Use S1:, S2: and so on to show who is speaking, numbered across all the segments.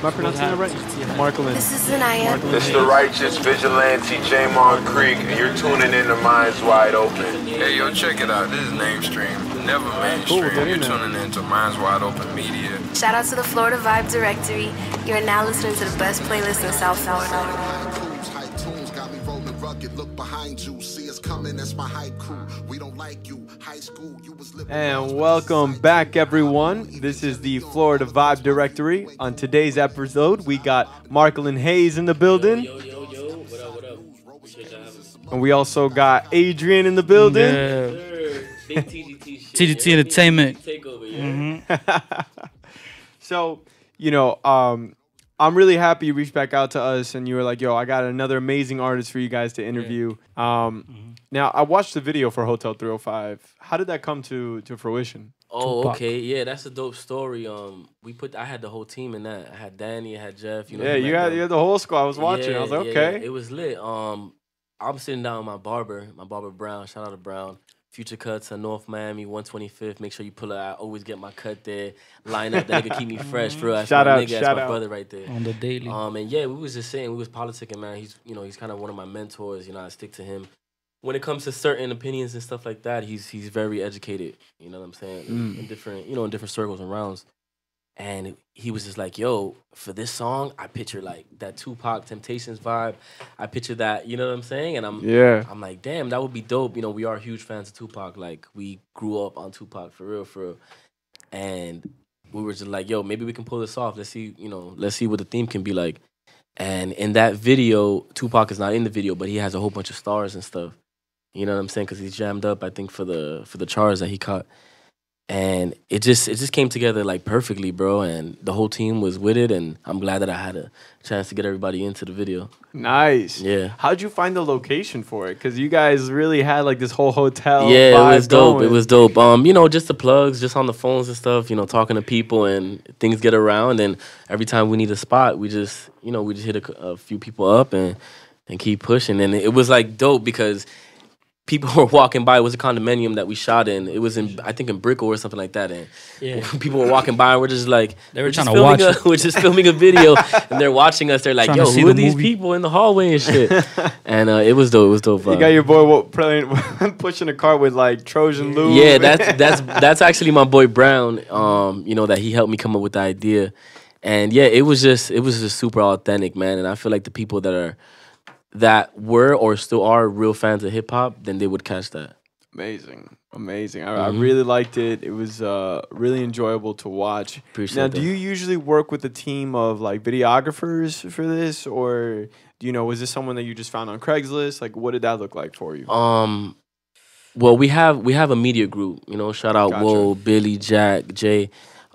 S1: Am I pronouncing that right? Marcolen.
S2: This is Anaya.
S3: It's the righteous vigilante Jamon Creek, and you're tuning in to Minds Wide Open. Hey, yo, check it out. This is Namestream. Never mainstream.
S1: Cool,
S3: you're tuning in to Minds Wide Open Media.
S2: Shout out to the Florida Vibe Directory. You're now listening to the best playlist in South Florida.
S4: Look behind you, see us coming, that's my hype crew. We don't like you, high school, you was living.
S1: And welcome back, everyone. This is the Florida Vibe Directory. On today's episode, we got Marcolen Hayes in the building.
S5: Yo, what up, what up? Appreciate y'all having me.
S1: And we also got Adrian in the building.
S5: Sir, big TGT shit.
S6: TGT Entertainment.
S5: Takeover, yeah.
S1: So, I'm really happy you reached back out to us and you were like, yo, I got another amazing artist for you guys to interview. Now, I watched the video for Hotel 305. How did that come to fruition?
S5: Oh,
S6: Tupac.
S5: okay, yeah, that's a dope story. I had the whole team in that. I had Danny, I had Jeff. You
S1: Yeah, you had the whole squad. I was watching.
S5: Yeah,
S1: I was like,
S5: yeah,
S1: okay.
S5: it was lit. I'm sitting down with my barber Brown. Shout out to Brown. Future Cuts in North Miami, 125th. Make sure you pull it out. I always get my cut there. Line up. That nigga keep me fresh, bro. That's
S1: Shout
S5: my
S1: out,
S5: nigga. That's
S1: shout
S5: my
S1: out.
S5: brother right there.
S6: On the daily.
S5: And yeah, we was just saying, we was politicking, man. He's kind of one of my mentors. I stick to him. When it comes to certain opinions and stuff like that, he's very educated. You know what I'm saying? In different circles and rounds. And he was just like, yo, for this song, I picture like that Tupac Temptations vibe. I picture that, you know what I'm saying? And I'm like, damn, that would be dope. We are huge fans of Tupac. Like, we grew up on Tupac for real. And we were just like, yo, maybe we can pull this off. Let's see what the theme can be like. And in that video, Tupac is not in the video, but he has a whole bunch of stars and stuff. You know what I'm saying? Because he's jammed up, I think, for the charge that he caught. And it just came together like perfectly, bro. And the whole team was with it, and I'm glad that I had a chance to get everybody into the video.
S1: Nice.
S5: Yeah.
S1: How'd you find the location for it? Because you guys really had like this whole hotel.
S5: Yeah,
S1: vibe
S5: it was dope.
S1: going.
S5: It was dope. Just the plugs, just on the phones and stuff. Talking to people, and things get around. And every time we need a spot, we just hit a few people up and keep pushing. And it was like dope because people were walking by. It was a condominium that we shot in. It was in Brickell or something like that. And people were walking by, and we're just like,
S6: They were trying to watch it.
S5: we're just filming a video, and they're watching us. They're like,
S6: Trying
S5: yo,
S6: to see
S5: who are
S6: the
S5: these
S6: movie.
S5: people in the hallway and shit? And it was dope. It was dope.
S1: You got your boy pushing a car with like Trojan lube.
S5: Yeah, that's actually my boy Brown. That he helped me come up with the idea. And yeah, it was just super authentic, man. And I feel like the people that were or still are real fans of hip hop, then they would catch that.
S1: Amazing. I really liked it. It was really enjoyable to watch.
S5: Appreciate
S1: now,
S5: that.
S1: do you usually work with a team of like videographers for this, or was this someone that you just found on Craigslist? Like, what did that look like for you?
S5: Well, we have a media group. Shout out
S1: Gotcha.
S5: Will, Billy, Jack, Jay.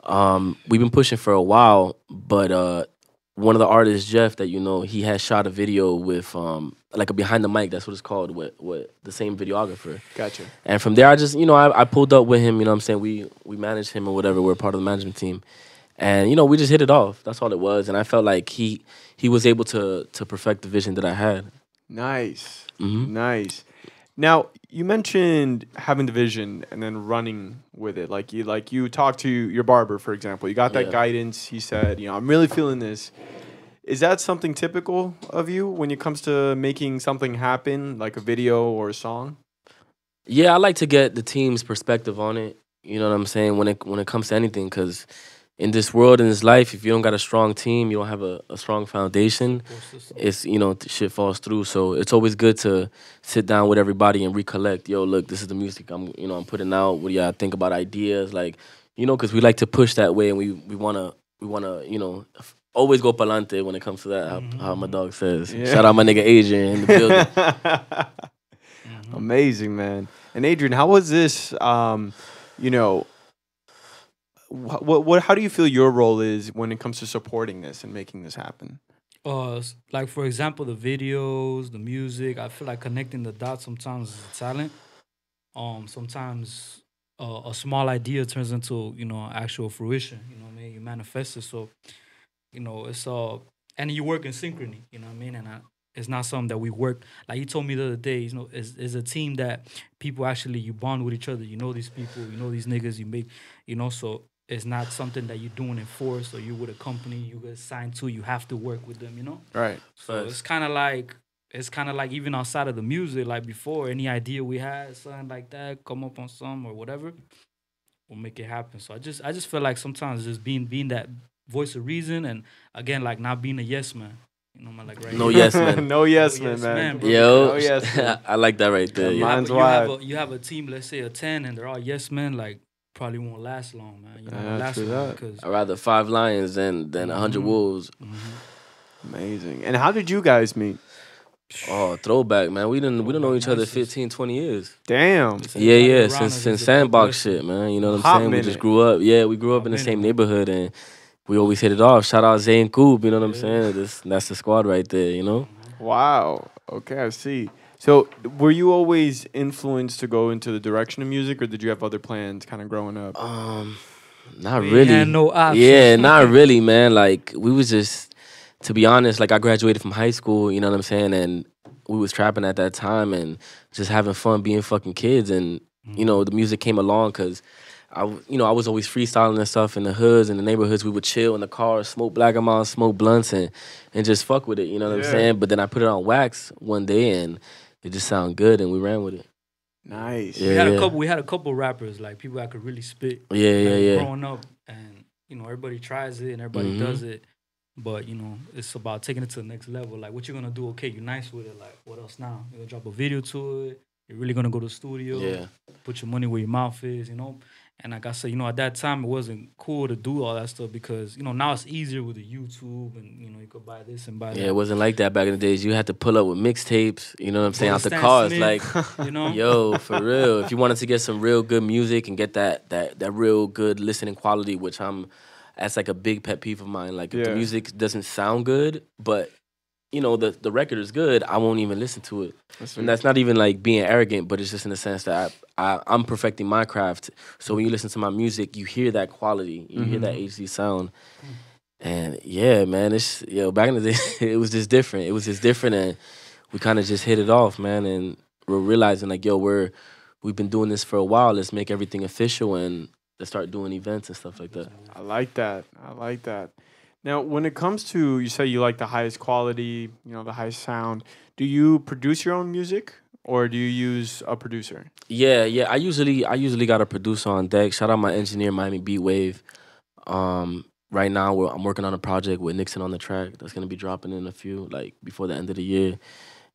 S5: We've been pushing for a while, but one of the artists, Jeff, that he had shot a video with like a behind the mic, that's what it's called, with the same videographer.
S1: Gotcha.
S5: And from there, I just I pulled up with him. You know what I'm saying? We managed him or whatever. We're part of the management team, and we just hit it off. That's all it was. And I felt like he was able to perfect the vision that I had.
S1: Nice.
S5: Mhm.
S1: Nice. Now, you mentioned having the vision and then running with it. Like you talked to your barber, for example. You got that
S5: Yeah.
S1: guidance. He said, I'm really feeling this. Is that something typical of you when it comes to making something happen, like a video or a song?
S5: Yeah, I like to get the team's perspective on it. You know what I'm saying? When it comes to anything, because in this world, in this life, if you don't got a strong team, you don't have a strong foundation, it's, shit falls through. So it's always good to sit down with everybody and recollect. Yo, look, this is the music I'm putting out. What do y'all think about ideas? Like, because we like to push that way, and we wanna, always go pa'lante when it comes to that, how my dog says.
S1: Yeah.
S5: Shout out my nigga Adrian in the building.
S1: Amazing, man. And Adrian, how was this, what how do you feel your role is when it comes to supporting this and making this happen?
S6: Like for example, the videos, the music. I feel like connecting the dots sometimes is a talent. Sometimes a small idea turns into actual fruition. You know what I mean? You manifest it. So it's and you work in synchrony. You know what I mean? And it's not something that we work. Like you told me the other day, it's a team that people actually you bond with each other. You know these people. You know these niggas. You make so. it's not something that you're doing in force or you with a company you get signed to. You have to work with them, you know.
S1: Right.
S6: So it's kind of like even outside of the music, like before, any idea we had, something like that, come up on some or whatever, we'll make it happen. So I just feel like sometimes just being that voice of reason, and again, like not being a yes man. You know, man, like right
S5: No
S6: here.
S5: yes man.
S1: No yes,
S6: No yes
S1: man.
S6: man, bro.
S5: Yo,
S1: No yes, man.
S5: I like that right there.
S1: Yeah,
S5: Yeah.
S1: mine's wide.
S6: You have a team, let's say a 10, and they're all yes men. Like probably won't last long, man. You know,
S1: Yeah,
S6: won't last
S1: true
S6: long
S1: that.
S6: because
S5: I'd rather 5 lions than 100 wolves.
S1: Amazing. And how did you guys meet?
S5: Oh, throwback, man. We didn't know each other 15, 20 years.
S1: Damn.
S5: Yeah,
S6: around
S5: since
S6: us is a big
S5: sandbox
S6: blessing.
S5: shit, man. You know what
S1: Hot
S5: I'm saying? We
S1: minute.
S5: just grew up. Yeah, we grew up in the
S6: Hot
S5: same
S6: minute.
S5: neighborhood, and we always hit it off. Shout out Zay and Coob, you know what I'm saying? That's the squad right there, you know?
S1: Wow. Okay, I see. So, were you always influenced to go into the direction of music, or did you have other plans kind of growing up?
S5: Not
S6: We
S5: really.
S6: had no option.
S5: Yeah, not really, man. Like we was just, to be honest, like I graduated from high school, you know what I'm saying, and we was trapping at that time and just having fun being fucking kids, and you know the music came along because I was always freestyling and stuff in the hoods and the neighborhoods. We would chill in the car, smoke black amounts, smoke blunts, and just fuck with it, you know what I'm
S1: Yeah.
S5: saying. But then I put it on wax one day and it just sounded good and we ran with it.
S1: Nice.
S5: Yeah.
S6: We had a couple rappers, like people that could really spit.
S5: Yeah,
S6: like,
S5: yeah, yeah.
S6: Growing up, and you know everybody tries it and everybody does it, but you know it's about taking it to the next level. Like what you're gonna do? Okay, you're nice with it. Like what else now? You're gonna drop a video to it. You're really gonna go to the studio.
S5: Yeah.
S6: Put your money where your mouth is. You know. And like I said, you know, at that time it wasn't cool to do all that stuff because you know now it's easier with the YouTube and you know you could buy this and buy that.
S5: Yeah, it wasn't like that back in the days. You had to pull up with mixtapes, you know what I'm saying, out the
S6: Stan
S5: cars.
S6: Smith,
S5: Like,
S6: you know.
S5: yo, for real. If you wanted to get some real good music and get that real good listening quality, which that's like a big pet peeve of mine. Like, if the
S1: Yeah.
S5: music doesn't sound good, but you know the record is good, I won't even listen to it. And that's not even like being arrogant, but it's just in the sense that I'm perfecting my craft. So when you listen to my music, you hear that quality, you hear that HD sound. And yeah, man, back in the day, it was just different. It was just different, and we kind of just hit it off, man. And we're realizing like, yo, we've been doing this for a while. Let's make everything official and let's start doing events and stuff like that.
S1: I like that. I like that. Now, when it comes to, you say you like the highest quality, you know, the highest sound, do you produce your own music or do you use a producer?
S5: Yeah. I usually got a producer on deck. Shout out my engineer, Miami Beat Wave. Right now, I'm working on a project with Nixon on the track that's gonna be dropping in a few, like before the end of the year.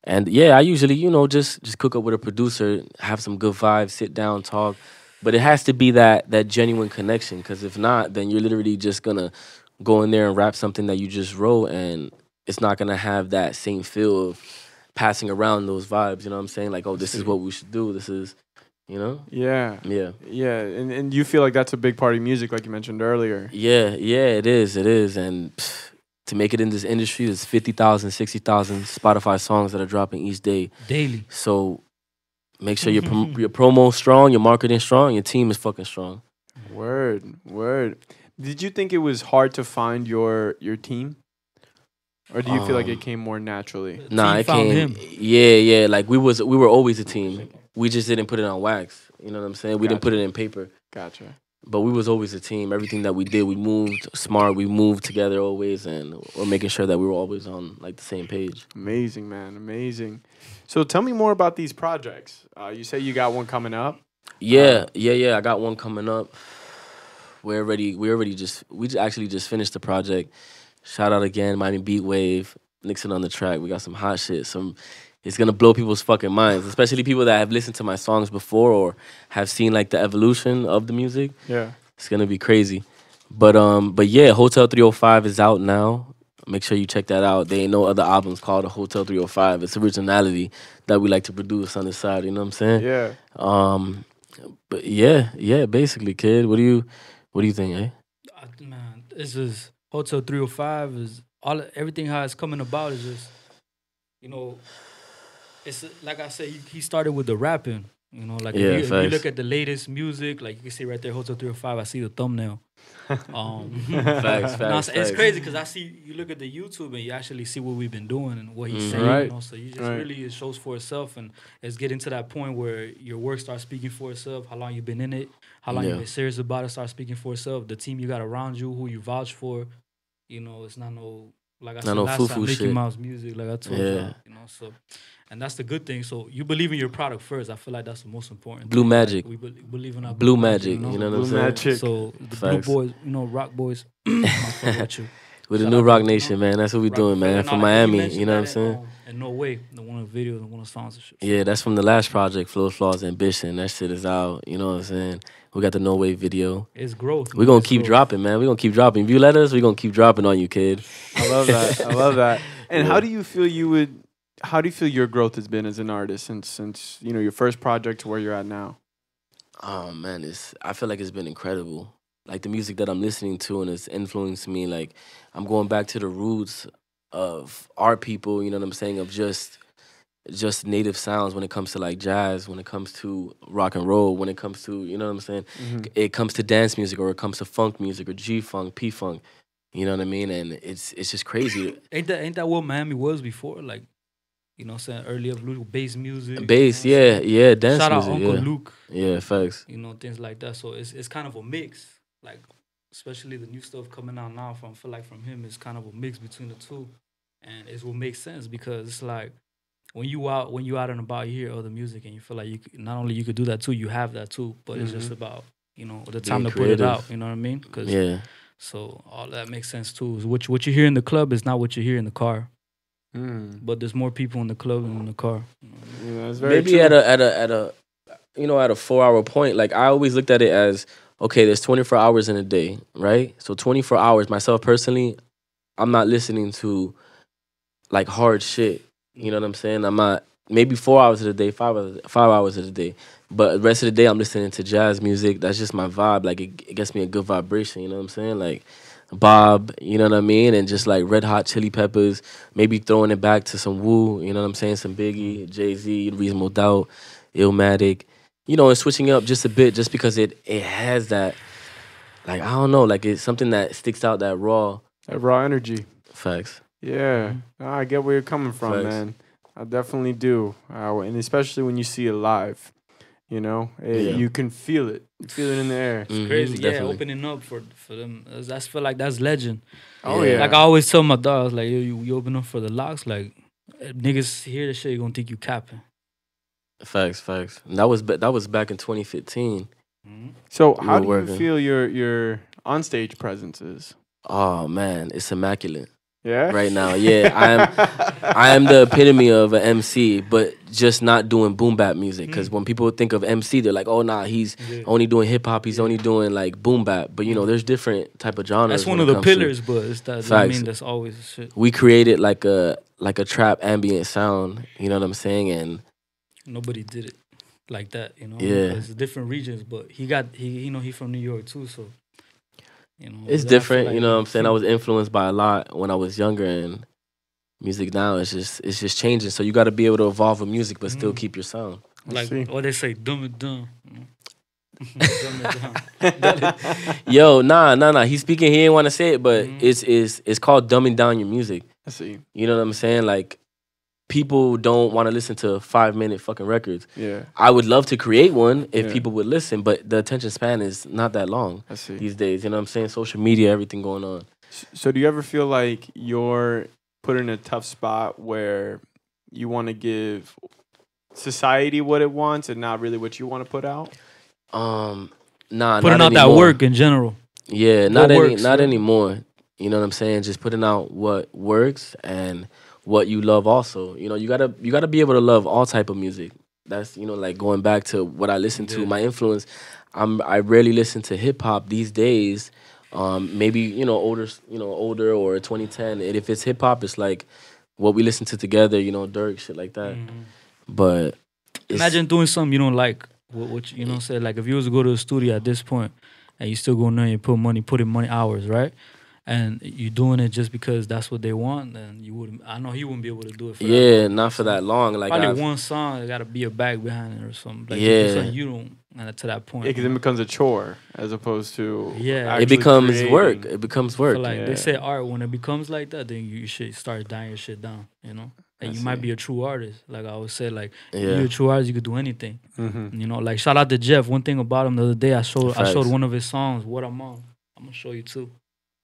S5: And yeah, I usually, you know, just cook up with a producer, have some good vibes, sit down, talk. But it has to be that genuine connection, because if not, then you're literally just gonna go in there and rap something that you just wrote, and it's not gonna have that same feel of passing around those vibes. You know what I'm saying? Like, oh, this is what we should do. This is, you know?
S1: Yeah.
S5: Yeah.
S1: Yeah. And you feel like that's a big part of music, like you mentioned earlier.
S5: Yeah, it is. And to make it in this industry, there's 50,000, 60,000 Spotify songs that are dropping each day.
S6: Daily.
S5: So make sure your promo's strong, your marketing strong, your team is fucking strong.
S1: Word. Did you think it was hard to find your team? Or do you feel like it came more naturally?
S5: Nah,
S6: Team
S5: it
S6: found
S5: came.
S6: him.
S5: Yeah. Like we were always a team. We just didn't put it on wax. You know what I'm saying? We didn't put it in paper.
S1: Gotcha.
S5: But we was always a team. Everything that we did, we moved smart. We moved together always, and we're making sure that we were always on like the same page.
S1: Amazing, man. Amazing. So tell me more about these projects. You say you got one coming up.
S5: Yeah. I got one coming up. We actually just finished the project. Shout out again, Miami Beat Wave, Nixon on the track. We got some hot shit. It's gonna blow people's fucking minds, especially people that have listened to my songs before or have seen like the evolution of the music.
S1: Yeah.
S5: It's gonna be crazy. But yeah, Hotel 305 is out now. Make sure you check that out. There ain't no other albums called Hotel 305. It's originality that we like to produce on the side. You know what I'm saying?
S1: Yeah.
S5: But yeah, basically, kid. What do you think, eh?
S6: Man, this is Hotel 305 is everything how it's coming about is just, you know, it's like I said, he started with the rapping, you know, like
S5: Yeah,
S6: if you
S5: facts.
S6: look at the latest music, like you can see right there, Hotel 305, I see the thumbnail.
S5: Facts,
S6: No,
S5: facts,
S6: it's
S5: facts.
S6: crazy because I see you look at the YouTube and you actually see what we've been doing and what he's saying.
S1: Right.
S6: You know, so you just
S1: Right.
S6: really it shows for itself, and it's getting to that point where your work starts speaking for itself. How long you've been in it, how long
S5: Yeah.
S6: you've been serious about it, starts speaking for itself. The team you got around you, who you vouch for, you know, it's not no like I
S5: Not
S6: said
S5: no
S6: last
S5: foo-foo
S6: time, Mickey
S5: shit.
S6: Mouse music, like I told
S5: Yeah.
S6: you, you know. So, and that's the good thing. So you believe in your product first. I feel like that's the most important.
S5: Blue
S6: thing.
S5: Magic.
S6: Like, we believe in our
S5: Blue magic,
S6: you
S5: you know what I'm
S1: Blue
S5: saying?
S1: magic.
S6: So the
S5: Facts.
S6: Blue Boys, you know, Rock Boys, I fuck with you.
S5: With the
S6: Shout
S5: new
S6: out to,
S5: Rock
S6: you know,
S5: Nation, man. That's what we doing,
S6: Rockefeller.
S5: man.
S6: No,
S5: From
S6: like, he
S5: Miami,
S6: mentioned
S5: you know what I'm
S6: that
S5: saying?
S6: in No Way, the one of the videos and one of the songs and shit. So,
S5: Yeah, that's from the last project, Flow Flaws Ambition. That shit is out, you know what I'm saying? We got the No Way video.
S6: it's growth.
S5: We
S6: man.
S5: gonna
S6: It's
S5: keep
S6: growth.
S5: dropping, man. We gonna keep dropping. If you let us, we gonna keep dropping on you, kid.
S1: I love that. I love that. And
S5: Yeah.
S1: how do you feel how do you feel your growth has been as an artist since you know your first project to where you're at now?
S5: Oh man, I feel like it's been incredible. Like the music that I'm listening to and it's influenced me. Like I'm going back to the roots of our people, you know what I'm saying, of just native sounds when it comes to like jazz, when it comes to rock and roll, when it comes to, you know what I'm saying? It comes to dance music or it comes to funk music or G-funk, P-funk. You know what I mean? And it's just crazy.
S6: Ain't that what Miami was before? Like, you know what I'm saying? Earlier little bass music.
S5: Bass,
S6: you know what I'm saying?
S5: yeah, dance
S6: Shout out
S5: music,
S6: Uncle
S5: yeah.
S6: Luke.
S5: Yeah, facts.
S6: You know, things like that. So it's kind of a mix. Like, especially the new stuff coming out now from, I feel like from him, it's kind of a mix between the two. And it will make sense because it's like when you out and about, you hear other music and you feel like you could, not only you could do that too, you have that too. But it's just about, you know, the time to put it
S5: creative.
S6: out. You know what I mean? 'Cause
S5: Yeah.
S6: so all that makes sense too. Is what you hear in the club is not what you hear in the car. But there's more people in the club than in the car.
S1: Yeah, that's very
S5: Maybe
S1: true.
S5: at a you know, at a 4-hour point, like I always looked at it as, okay, there's 24 hours in a day, right? So 24 hours, myself personally, I'm not listening to like hard shit. You know what I'm saying? I'm not, maybe 4 hours of the day, 5 hours of the day. But the rest of the day, I'm listening to jazz music. That's just my vibe. Like, it gets me a good vibration, you know what I'm saying? Like, Bob, you know what I mean? And just like Red Hot Chili Peppers, maybe throwing it back to some Wu, you know what I'm saying? Some Biggie, Jay-Z, Reasonable Doubt, Illmatic. You know, and switching up just a bit just because it has that, like, I don't know, like it's something that sticks out, that raw.
S1: That raw energy.
S5: Facts.
S1: Yeah, I get where you're coming from,
S5: Facts.
S1: man. I definitely do, and especially when you see it live, you know, you can feel it. You feel it in the air.
S6: It's crazy, yeah.
S5: definitely.
S6: Opening up for them, I feel like that's legend.
S1: Oh yeah,
S6: Like I always tell my dogs, like yo, you open up for the locks, like niggas hear the shit, you gonna think you capping.
S5: Facts. And that was back in 2015.
S1: So
S5: We
S1: how
S5: were
S1: do you
S5: working.
S1: feel your onstage presence is?
S5: Oh man, it's immaculate.
S1: Yeah,
S5: Right now, yeah, I am the epitome of an MC, but just not doing boom bap music. Because when people think of MC, they're like, "Oh, nah, he's only doing hip hop. He's only doing like boom bap." But you know, there's different type of genres.
S6: That's one
S5: when
S6: of
S5: it
S6: the
S5: comes to-
S6: pillars, but it's that I
S5: Facts.
S6: mean that's always shit.
S5: We created like a trap ambient sound. You know what I'm saying? And
S6: Nobody did it like that, you know.
S5: Yeah.
S6: It's different regions, but he you know, he from New York too, so you know.
S5: it's
S6: I feel
S5: different.
S6: like
S5: You know what I'm saying? I was influenced by a lot when I was younger, and music now is just changing. So you got to be able to evolve with music, but still keep your sound.
S6: like
S1: see.
S6: what they say, dumb it down. You know? Dumb it down.
S5: Yo, nah. He's speaking. He didn't want to say it, but it's called dumbing down your music.
S1: I see.
S5: You know what I'm saying? Like, people don't want to listen to 5-minute fucking records.
S1: Yeah,
S5: I would love to create one if
S1: Yeah.
S5: people would listen, but the attention span is not that long
S1: I see.
S5: these days. You know what I'm saying? Social media, everything going on.
S1: So do you ever feel like you're put in a tough spot where you want to give society what it wants and not really what you want to put out?
S5: Nah,
S6: Putting
S5: not
S6: out that
S5: anymore.
S6: work in general.
S5: Yeah,
S6: What
S5: not
S6: works, right?
S5: anymore. You know what I'm saying? Just putting out what works and what you love also. You know, you gotta be able to love all type of music. That's, you know, like going back to what I listen to, my influence. I rarely listen to hip hop these days. Maybe, you know, older or 2010. And if it's hip hop, it's like what we listen to together, you know, Dirk, shit like that. But it's,
S6: Imagine doing something you don't like. What you know, say like if you was to go to the studio at this point and you still go in there and put in money hours, right? and you're doing it just because that's what they want, then you wouldn't. I know he wouldn't be able to do it for that
S5: Yeah,
S6: long.
S5: not for that long. Like
S6: Probably one song, there got to be a bag behind it or something. Like
S5: Yeah.
S6: just something you don't, to that point.
S1: Because it becomes a chore as opposed to
S6: Yeah.
S5: it
S1: actually
S5: becomes
S1: creating.
S5: work. It becomes work.
S6: So like
S1: Yeah.
S6: they say, art when it becomes like that, then you should start dying your shit down. You know, and
S1: I
S6: you might
S1: see.
S6: be a true artist. Like I always say, like
S5: Yeah.
S6: you're a true artist, you could do anything.
S1: Mm-hmm.
S6: You know, like shout out to Jeff. One thing about him the other day, I showed
S5: Facts.
S6: one of his songs. What I'm on. I'm gonna show you too.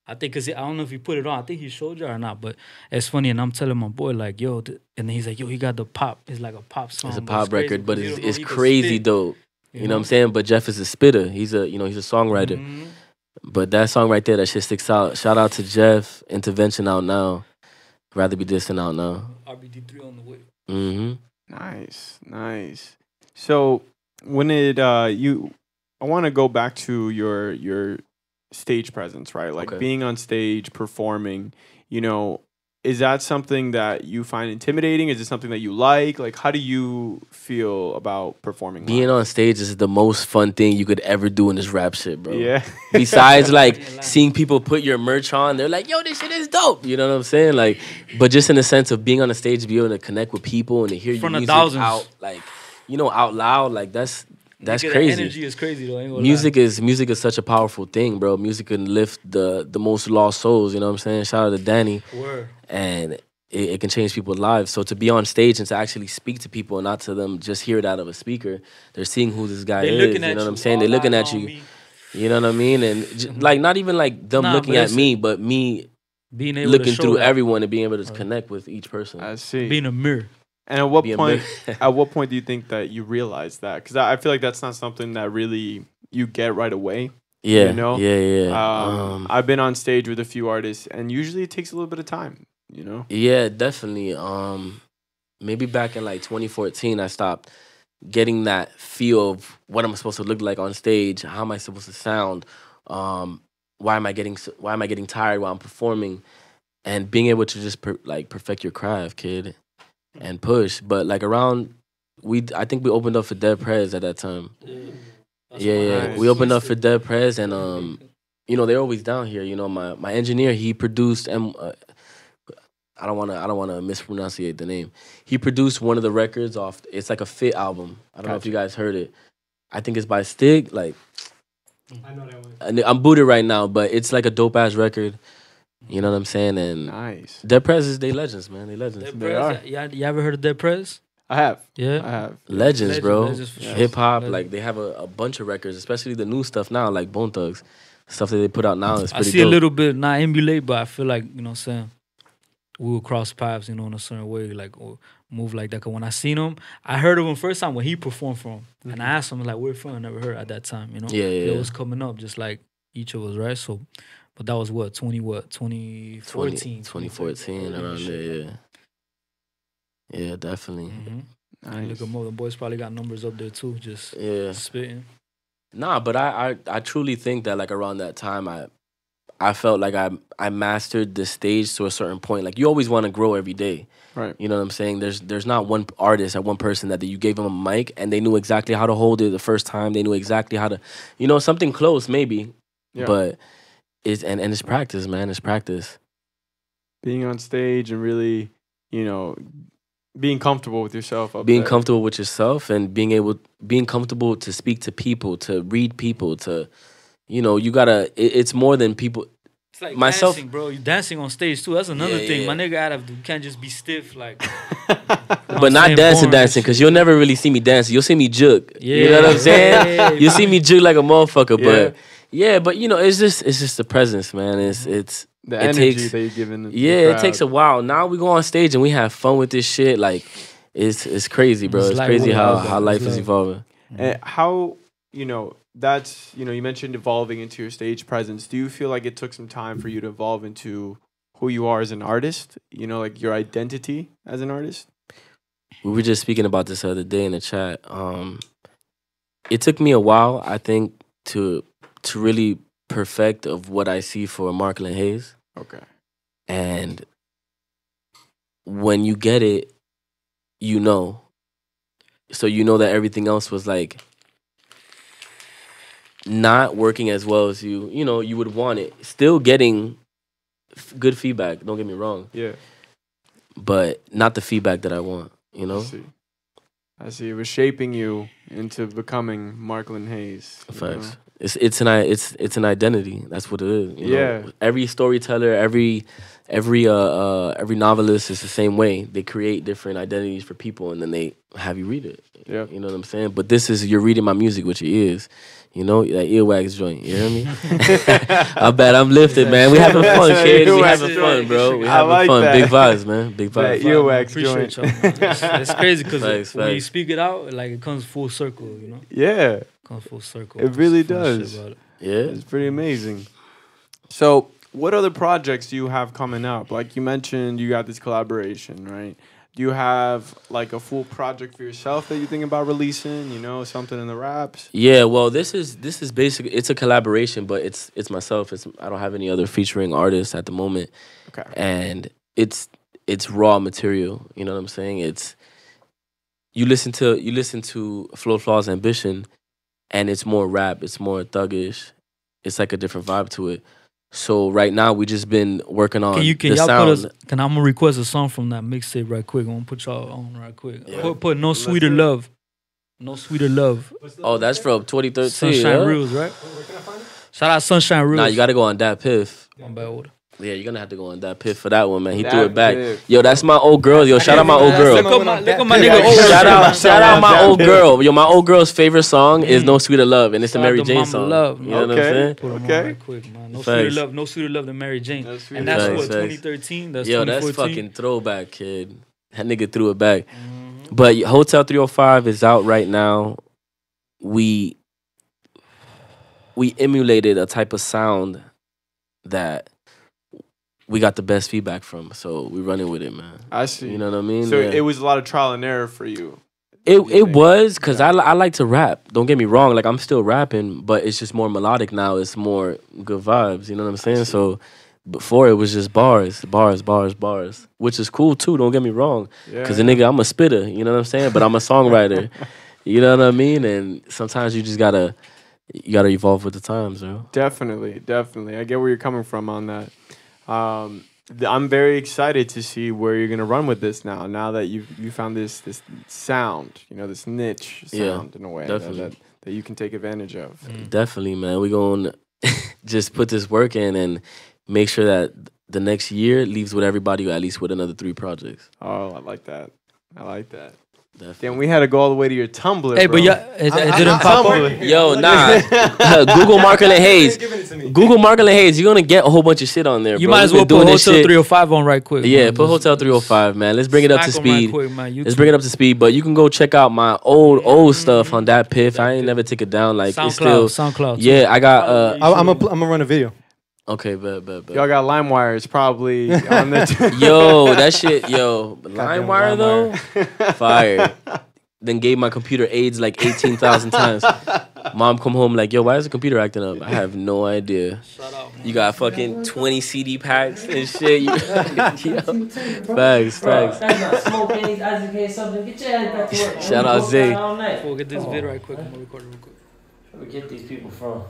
S6: I think cause I don't know if he put it on. I think he showed you or not. But it's funny, and I'm telling my boy like, yo, and then he's like, yo, he got the pop. It's like a pop song.
S5: It's a
S6: but
S5: pop
S6: crazy
S5: record, but
S6: because you
S5: it's,
S6: don't know
S5: it's
S6: he can
S5: crazy
S6: spit,
S5: dope. You know what I'm saying? But Jeff is a spitter. He's a he's a songwriter.
S6: Mhm.
S5: But that song right there, that shit sticks out. Shout out to Jeff. Intervention out now. Rather be distant out now.
S6: RBD3 on the way.
S5: Mm-hmm.
S1: Nice. So when it I want to go back to your stage presence, right? Like
S5: Okay.
S1: being on stage, performing. Is that something that you find intimidating? Is it something that you like? Like, how do you feel about performing?
S5: Being
S1: live?
S5: on stage is the most fun thing you could ever do in this rap shit, bro.
S1: Yeah.
S5: Besides, like, seeing people put your merch on, they're like, yo, this shit is dope. You know what I'm saying? Like, but just in the sense of being on the stage, to be able to connect with people and to hear your
S6: Front of
S5: music
S6: thousands.
S5: out, like, out loud, like, that's
S6: Nigga,
S5: crazy.
S6: The energy is crazy though. I ain't gonna
S5: Music is such a powerful thing, bro. Music can lift the most lost souls, you know what I'm saying? Shout out to Danny.
S6: lie. Word.
S5: And it can change people's lives. So to be on stage and to actually speak to people and not to them just hear it out of a speaker, they're seeing who this guy
S6: They
S5: is.
S6: looking
S5: You
S6: at
S5: know what I'm
S6: you.
S5: saying?
S6: All
S5: They're looking
S6: eyes
S5: at
S6: on
S5: you.
S6: me.
S5: You know what I mean? And like not even like them
S6: Nah,
S5: looking
S6: but
S5: at
S6: it's-
S5: me, but me
S6: Being able
S5: looking
S6: to show
S5: through
S6: that.
S5: everyone and being able to connect with each person.
S1: I see.
S6: Being a mirror.
S1: And at what
S5: Be a
S1: point?
S5: mirror.
S1: At what point do you think that you realize that? Because I feel like that's not something that really you get right away.
S5: Yeah,
S1: You know?
S5: yeah.
S1: I've been on stage with a few artists, and usually it takes a little bit of time.
S5: Yeah, definitely. Maybe back in like 2014, I stopped getting that feel of what I'm supposed to look like on stage. How am I supposed to sound? Why am I getting tired while I'm performing? And being able to just perfect your craft, kid, and push. But like I think we opened up for Dead Prez at that time. Yeah.
S1: Nice.
S5: We opened up for Dead Prez, and they're always down here. You know, my engineer, he produced I don't wanna mispronunciate the name. He produced one of the records off. It's like a Fit album. I don't know if you guys heard it. I think it's by Stig. Like,
S7: I know that one.
S5: and I'm booted right now, but it's like a dope ass record. You know what I'm saying? And
S1: Nice.
S5: Dead Prez is they legends, man. They legends.
S6: Dead
S1: They
S6: Prez,
S1: are.
S6: yeah, you ever heard of Dead Prez?
S1: I have.
S6: Yeah.
S1: I have.
S5: Legends, bro.
S6: Legends for sure.
S5: Hip hop,
S6: Legends.
S5: like they have a bunch of records, especially the new stuff now, like Bone Thugs. Stuff that they put out now is
S6: I
S5: pretty
S6: see
S5: dope.
S6: a little bit, not emulate, but I feel like, you know what I'm saying, we will cross paths, in a certain way, like, or move like that. Cause when I seen him, I heard of him first time when he performed for him. And I asked him, like, where you from? I never heard at that time,
S5: Yeah.
S6: It was coming up just like each of us, right? So, but that was 2014?
S5: 2014, around there, yeah. Yeah, definitely.
S6: Mm-hmm.
S1: Nice.
S6: Look at Mo, the boys probably got numbers up there too, just
S5: Yeah.
S6: spitting.
S5: Nah, but I truly think that like around that time I felt like I mastered the stage to a certain point. Like you always want to grow every day.
S1: Right.
S5: You know what I'm saying? There's not one artist or one person that you gave them a mic and they knew exactly how to hold it the first time. They knew exactly how to, something close maybe.
S1: Yeah.
S5: But it's practice, man. It's practice.
S1: Being on stage and really, being comfortable with yourself.
S5: Being comfortable with yourself and being comfortable to speak to people, to read people, to you gotta it's more than people.
S6: It's like
S5: Myself-
S6: dancing, bro. You dancing on stage too. That's another
S5: Yeah,
S6: thing.
S5: yeah.
S6: My nigga, you can't just be stiff like.
S5: But not dancing, because you'll never really see me dancing. You'll see me jug. You know what I'm
S6: Yeah.
S5: saying? You'll see me jug like a motherfucker.
S1: Yeah.
S5: But it's just the presence, man. It's
S1: the
S5: it
S1: energy
S5: takes-
S1: that you give in.
S5: it takes a while. Now we go on stage and we have fun with this shit. Like it's crazy, bro.
S6: It's
S5: It's
S6: like
S5: crazy
S6: what
S5: how
S6: it's
S5: life is
S6: like.
S5: evolving.
S1: And how that's you mentioned evolving into your stage presence. Do you feel like it took some time for you to evolve into who you are as an artist? Like your identity as an artist.
S5: We were just speaking about this the other day in the chat. It took me a while, I think, to really perfect of what I see for Marcolen Hayes.
S1: Okay.
S5: And when you get it, so that everything else was like not working as well as you would want it. Still getting good feedback. Don't get me wrong.
S1: Yeah.
S5: But not the feedback that I want. You know.
S1: I see. It was shaping you into becoming Marcolen Hayes.
S5: Facts. It's an identity. That's what it is. You know? Every storyteller, every novelist is the same way. They create different identities for people, and then they have you read it.
S1: Yeah.
S5: You know what I'm saying? But this is, you're reading my music with your ears. You know, that earwax joint. You hear me? I bet I'm lifted, man. We having fun, kids. We having fun, bro. We having fun.
S1: That.
S5: Big vibes, man. Big vibes.
S1: Earwax
S6: Appreciate
S1: joint.
S6: y'all. It's crazy because when you
S5: facts.
S6: speak it out, like it comes full circle. You know,
S1: Yeah.
S6: comes full circle.
S1: It really
S6: It's fun
S1: does.
S6: shit about it.
S5: Yeah.
S1: It's pretty amazing. So, what other projects do you have coming up? Like you mentioned, you got this collaboration, right? Do you have like a full project for yourself that you think about releasing? You know, something in the raps?
S5: Yeah, well, this is basically, it's a collaboration, but it's myself. I don't have any other featuring artists at the moment.
S1: Okay.
S5: And it's raw material. You know what I'm saying? It's you listen to Flow Flaw's Ambition, and it's more rap. It's more thuggish. It's like a different vibe to it. So right now we just been working on
S6: Can
S5: the
S6: y'all
S5: sound.
S6: put us? Can I'm gonna request a song from that mixtape right quick? I'm gonna put y'all on right quick.
S5: Yeah.
S6: Put No Sweeter Love. No Sweeter Love.
S5: Oh, that's from 2013.
S6: Sunshine
S5: yeah?
S6: Reels, right? Shout out Sunshine Reels.
S5: Nah, you got to go on that Piff.
S6: I'm bad with it.
S5: Yeah, you're gonna have to go on that Piff for that one, man. He
S1: That
S5: threw it back.
S1: Piff.
S5: Yo, that's my old girl. Yo, shout out my old girl.
S6: Look at my nigga. old
S5: Shout out my
S1: That
S5: old
S1: Piff.
S5: girl. Yo, my old girl's favorite song is No Sweeter Love, and it's the
S6: Shout out
S5: Mary
S6: to
S5: Jane
S6: Mama
S5: song.
S6: Love.
S5: You know what I'm
S1: Okay.
S5: saying?
S6: Put 'em on
S1: Okay.
S6: right quick, man. No
S5: Facts.
S6: Sweeter Love. No Sweeter Love than Mary Jane.
S1: No Sweeter
S6: And that's
S5: Love.
S6: what
S5: Facts.
S6: 2013. That's
S5: Yo,
S6: 2014.
S5: that's fucking throwback, kid. That nigga threw it back. But Hotel 305 is out right now. We emulated a type of sound that we got the best feedback from, so we running with it, man.
S1: I see.
S5: You know what I mean?
S1: So
S5: Yeah.
S1: it was a lot of trial and error for you.
S5: It was, because I like to rap. Don't get me wrong. Like, I'm still rapping, but it's just more melodic now. It's more good vibes. You know what I'm saying? So before it was just bars, which is cool too. Don't get me wrong. Because the nigga, I'm a spitter. You know what I'm saying? But I'm a songwriter. You know what I mean? And sometimes you just gotta evolve with the times, bro.
S1: Definitely. I get where you're coming from on that. I'm very excited to see where you're gonna run with this now. Now that you found this sound, you know, this niche sound in a way that you can take advantage of.
S5: Definitely, man. We gonna just put this work in and make sure that the next year leaves with everybody at least with another 3 projects.
S1: Oh, I like that.
S5: Definitely.
S1: Damn, we had to go all the way to your Tumblr.
S6: Hey,
S1: bro.
S6: but yeah, it didn't pop up.
S5: Yo, nah. Google Marcolen Hayes. Google Marcolen Hayes. You're gonna get a whole bunch of shit on there.
S6: You
S5: bro.
S6: might as
S5: We've
S6: well
S5: been
S6: put
S5: doing
S6: Hotel
S5: this shit.
S6: 305 on right quick.
S5: Yeah,
S6: man.
S5: put
S6: Just-
S5: Hotel 305, man. Let's bring it up to
S6: smack 'em right
S5: speed.
S6: quick, man.
S5: Let's bring it up to speed. But you can go check out my old stuff on that Piff. I ain't never take it down. Like it's still
S6: SoundCloud.
S5: Yeah, I got
S7: I'm gonna run a video.
S5: Okay, bet.
S1: Y'all got LimeWire. It's probably on the.
S5: Yo, that shit, LimeWire though, fire. Then gave my computer AIDS like 18,000 times. Mom come home like, yo, why is the computer acting up? I have no idea.
S6: Shout out, man.
S5: You got fucking 20 CD packs and shit. Yo. Facts.
S8: That's not smoking. He's educated something. Get your ass back to work.
S5: Shout out
S8: Zay.
S5: Zay.
S6: We'll get this vid right quick. I'm gonna record it real quick.
S8: Where we get these people from?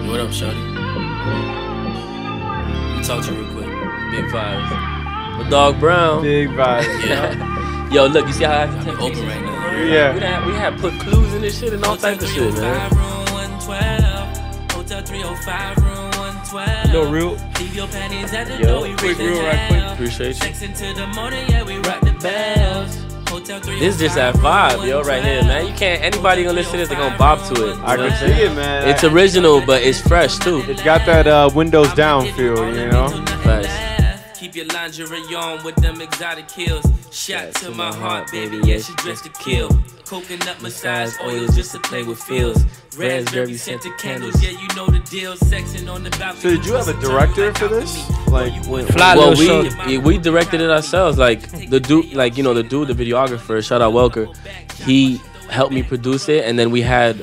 S5: What up, shawty? Let me talk to you real quick. Big vibes. My dog Brown.
S1: Big vibe.
S5: Yeah. Yo, look, you see how I have to open right now?
S1: Yeah.
S5: We had put clues in this shit and all types of shit, man.
S9: Hotel 305 room 112.
S6: No real.
S9: Leave your panties at the
S5: Yo,
S9: door. We
S6: quick
S9: reach the
S6: reel right quick.
S9: jail.
S5: Appreciate you.
S9: Sex into the morning, yeah, we rock the bells. Hotel 305
S5: This just that vibe, yo, right here, man. You can't, anybody gonna listen to this, they gonna bob to it.
S1: I can see it, man.
S5: It's original, but it's fresh too.
S1: It's got that Windows down feel, you know.
S5: Facts.
S9: Keep your lingerie on with them exotic heels. Shot to my heart, baby, yeah, she dressed to kill. Coconut massage oils just to play with feels. Raspberry scented candles, yeah, you know the deal. Sexing on the balcony.
S1: So did you have a director for this? Like,
S6: Fly
S5: Well,
S6: little shorty.
S5: we directed it ourselves. Like the dude, the videographer, shout out Welker. He helped me produce it, and then we had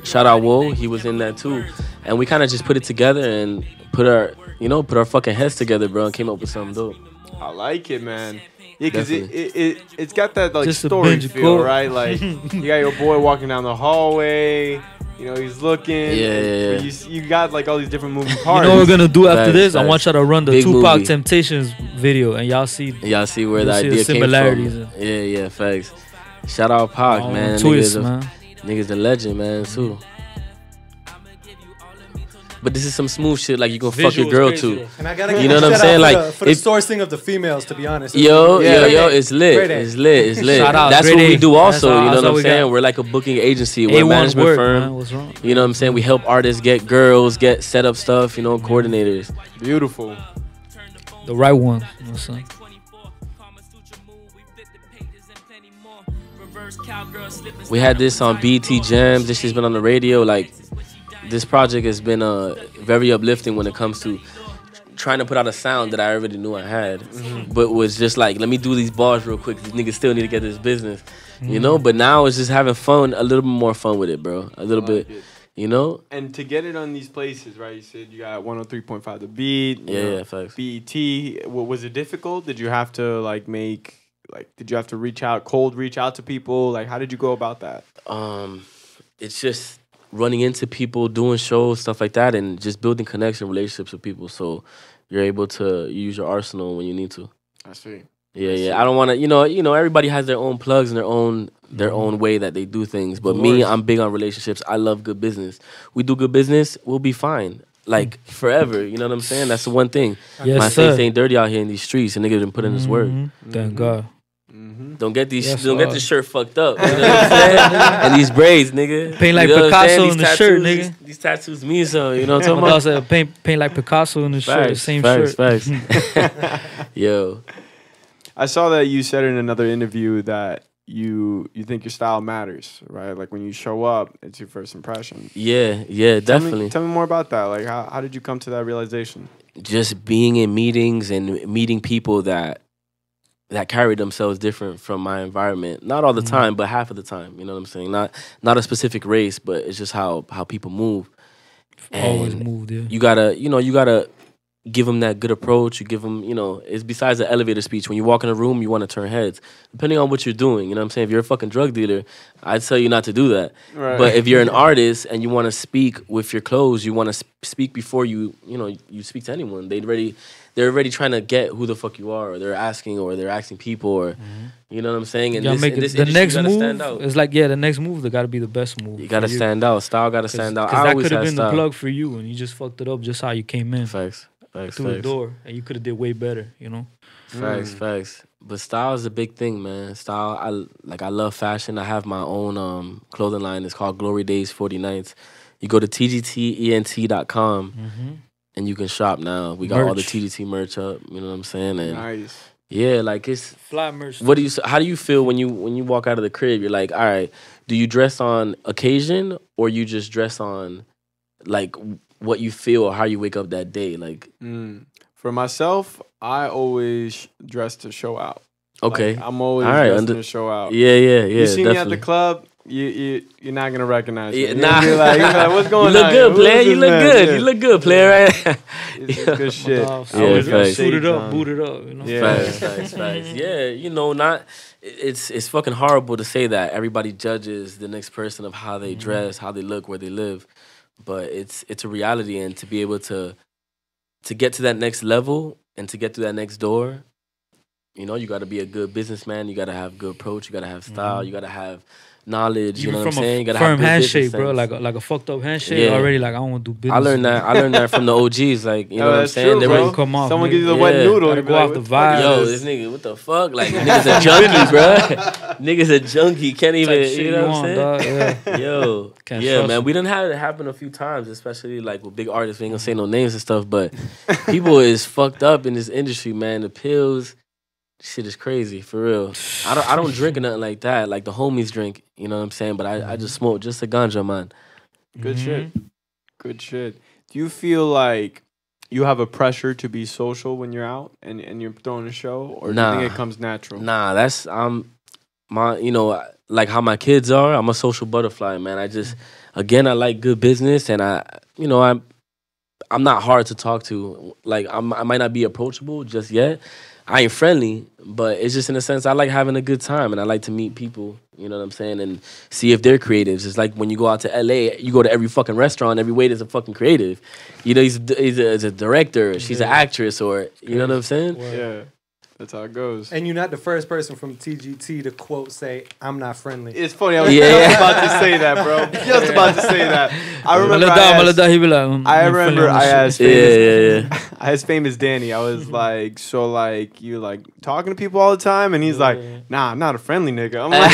S5: shout out Woe. He was in that too, and we kind of just put it together and put our fucking heads together, bro, and came up with something dope.
S1: I like it, man. Yeah, because
S5: Definitely.
S1: it's got that like
S6: Just a
S1: story
S6: binge
S1: feel,
S6: quote.
S1: right? Like you got your boy walking down the hallway. You know, he's looking.
S5: Yeah.
S1: But you got like all these different moving
S6: You
S1: parts.
S6: know what we're gonna do after
S5: Facts,
S6: this? I
S5: facts.
S6: want y'all to run the
S5: Big
S6: Tupac
S5: movie.
S6: Temptations video, and y'all see
S5: Y'all see where the
S6: You'll see the
S5: idea came
S6: similarities.
S5: from. Yeah, facts. Shout out Pac,
S6: all
S5: man.
S6: the twists, man.
S5: Niggas a legend, man, too. But this is some smooth shit like you gonna fuck your
S6: Visuals
S5: girl
S6: crazy,
S5: too.
S6: though.
S7: And I gotta
S5: You know what I'm
S7: shout
S5: saying?
S7: out
S5: Like,
S7: for the
S5: if-
S7: sourcing of the females, to be honest.
S5: Yo,
S7: Yeah.
S5: it's lit.
S7: Great day.
S5: It's lit. It's lit.
S6: Shout out,
S5: That's
S6: great
S5: what we
S6: day.
S5: do also.
S6: That's all-
S5: You know
S6: that's
S5: what
S6: all
S5: I'm
S6: we
S5: saying?
S6: got.
S5: We're like a booking agency. We're a
S6: A1
S5: management
S6: work,
S5: firm.
S6: man. What's wrong?
S5: You know what I'm saying? We help artists get girls, get set up stuff, you know, coordinators.
S1: Beautiful.
S6: The right one. You know what I'm saying?
S5: We had this on BT Jams. This shit's been on the radio. Like, this project has been very uplifting when it comes to trying to put out a sound that I already knew I had, but was just like, let me do these bars real quick. These niggas still need to get this business, you know. But now it's just having fun, a little bit more fun with it, bro. A little bit, you know.
S1: And to get it on these places, right? You said you got 103.5 The Beat. you know,
S5: Yeah, facts.
S1: BET. Was it difficult? Did you have to did you have to cold reach out to people? Like, how did you go about that?
S5: It's just running into people, doing shows, stuff like that, and just building connection, relationships with people, so you're able to use your arsenal when you need to.
S1: I see.
S5: Yeah. I don't want to, you know, everybody has their own plugs and their own way that they do things. But me, I'm big on relationships. I love good business. We do good business, we'll be fine. Like, forever, you know what I'm saying? That's the one thing.
S6: Yes,
S5: My
S6: sir.
S5: face ain't dirty out here in these streets, and niggas done put in this work.
S6: Thank God.
S5: Don't get these,
S6: Yes,
S5: don't get
S6: sir.
S5: this shirt fucked up. You know what I'm saying? And these braids, nigga.
S6: Paint like
S5: You know what I'm saying?
S6: Picasso
S5: These
S6: in the shirt,
S5: tattoos-
S6: nigga.
S5: These tattoos me, so you know what I'm
S6: My
S5: talking
S6: dog
S5: about?
S6: said paint like Picasso in the shirt, the same shirt.
S5: Facts. Yo,
S1: I saw that you said in another interview that you think your style matters, right? Like when you show up, it's your first impression.
S5: yeah, definitely.
S1: Tell me more about that. Like how did you come to that realization?
S5: Just being in meetings and meeting people that carry themselves different from my environment. Not all the time, but half of the time. You know what I'm saying? Not a specific race, but it's just how people move.
S6: Always
S5: And
S6: moved, yeah.
S5: you gotta give them that good approach. You give them, it's besides the elevator speech. When you walk in a room, you want to turn heads, depending on what you're doing. You know what I'm saying? If you're a fucking drug dealer, I'd tell you not to do that.
S1: Right.
S5: But if you're an artist and you want to speak with your clothes, you want to speak before you speak to anyone. They're already trying to get who the fuck you are, or they're asking people, or you know what I'm saying? And
S6: You gotta make
S5: in this
S6: the
S5: industry,
S6: next
S5: you gotta
S6: move.
S5: stand out.
S6: It's like, yeah, the next move, they gotta be the best move.
S5: You gotta
S6: for
S5: stand out. Style gotta stand out.
S6: Because
S5: I
S6: that
S5: always
S6: could have
S5: had
S6: been the
S5: style.
S6: plug for you, and you just fucked it up just how you came in
S5: Facts.
S6: through the door, and you could have did way better, you know.
S5: Facts. But style is a big thing, man. Style, I love fashion. I have my own clothing line. It's called Glory Days 40 Nights. You go to tgtent.com and you can shop now. We got all the
S6: Merch.
S5: TGT merch up. You know what I'm saying? And
S1: Nice.
S5: yeah, like it's.
S6: Fly merch.
S5: How do you feel when you walk out of the crib? You're like, all right, do you dress on occasion or you just dress on like what you feel or how you wake up that day? Like,
S1: For myself, I always dress to show out.
S5: okay,
S1: Like, I'm always
S5: All right,
S1: dressing to show out.
S5: yeah.
S1: You see me at
S5: definitely.
S1: the club, you're not gonna recognize me.
S5: Yeah,
S1: You're
S5: nah.
S1: gonna be like, what's going
S5: You
S1: on?
S5: look
S1: here?
S5: good,
S1: Who is
S5: player.
S1: this
S5: You look
S1: man?
S5: good.
S1: Yeah.
S5: You look good, player. Right?
S1: It's good shit.
S6: Dog,
S5: Yeah,
S6: always got
S5: facts.
S6: suited up,
S1: Shades on.
S6: booted up, you know.
S1: Yeah.
S5: Facts. Yeah, not. It's fucking horrible to say that everybody judges the next person of how they dress, how they look, where they live, but it's a reality, and to be able to get to that next level and to get through that next door, you got to be a good businessman. You got to have good approach. You got to have style. You got to have knowledge. You
S6: Even
S5: know what I'm
S6: from
S5: saying? You
S6: a
S5: gotta have
S6: firm
S5: good
S6: handshake,
S5: business
S6: bro,
S5: sense.
S6: like a fucked up handshake.
S5: Yeah.
S6: Already, like I don't want to do business.
S5: I learned that from the OGs. Like, you know what I'm
S1: that's
S5: saying?
S1: true,
S5: They
S1: bro.
S5: were
S6: come off,
S1: Someone
S6: nigga.
S1: gives you the wet
S5: Yeah.
S1: noodle.
S6: Gotta
S1: you be
S6: go
S1: like,
S6: off the
S1: what fuck is
S6: vibe.
S5: Yo,
S1: this?
S5: this nigga, what the fuck? Like, nigga's a junkie, bro. Nigga's a junkie. Can't even,
S6: Type shit
S5: you know what I'm
S6: want,
S5: saying?
S6: dog, yeah.
S5: Yo,
S6: Can't
S5: yeah,
S6: trust
S5: man.
S6: him.
S5: We done had it happen a few times, especially like with big artists. We ain't gonna say no names and stuff, but people is fucked up in this industry, man. The pills, shit is crazy for real. I don't drink or nothing like that. Like the homies drink, you know what I'm saying? But I just smoke just a ganja, man.
S1: Good shit. Good shit. Do you feel like you have a pressure to be social when you're out and you're throwing a show, or do you
S5: Nah.
S1: think it comes natural?
S5: Nah, that's like how my kids are. I'm a social butterfly, man. I like good business, and I'm not hard to talk to. Like I might not be approachable just yet. I ain't friendly, but it's just in a sense I like having a good time and I like to meet people, you know what I'm saying, and see if they're creatives. It's like when you go out to LA, you go to every fucking restaurant, every waiter's a fucking creative. You know, he's a director, she's an actress, or you know what I'm saying?
S1: Yeah. That's how it goes.
S7: And you're not the first person from TGT to quote say, "I'm not friendly."
S1: It's funny. I was just about to say that, bro. Just about to say that. I remember. I asked famous. I asked famous Danny. I was like, so like you like talking to people all the time, and he's like, nah, I'm not a friendly nigga. I'm like,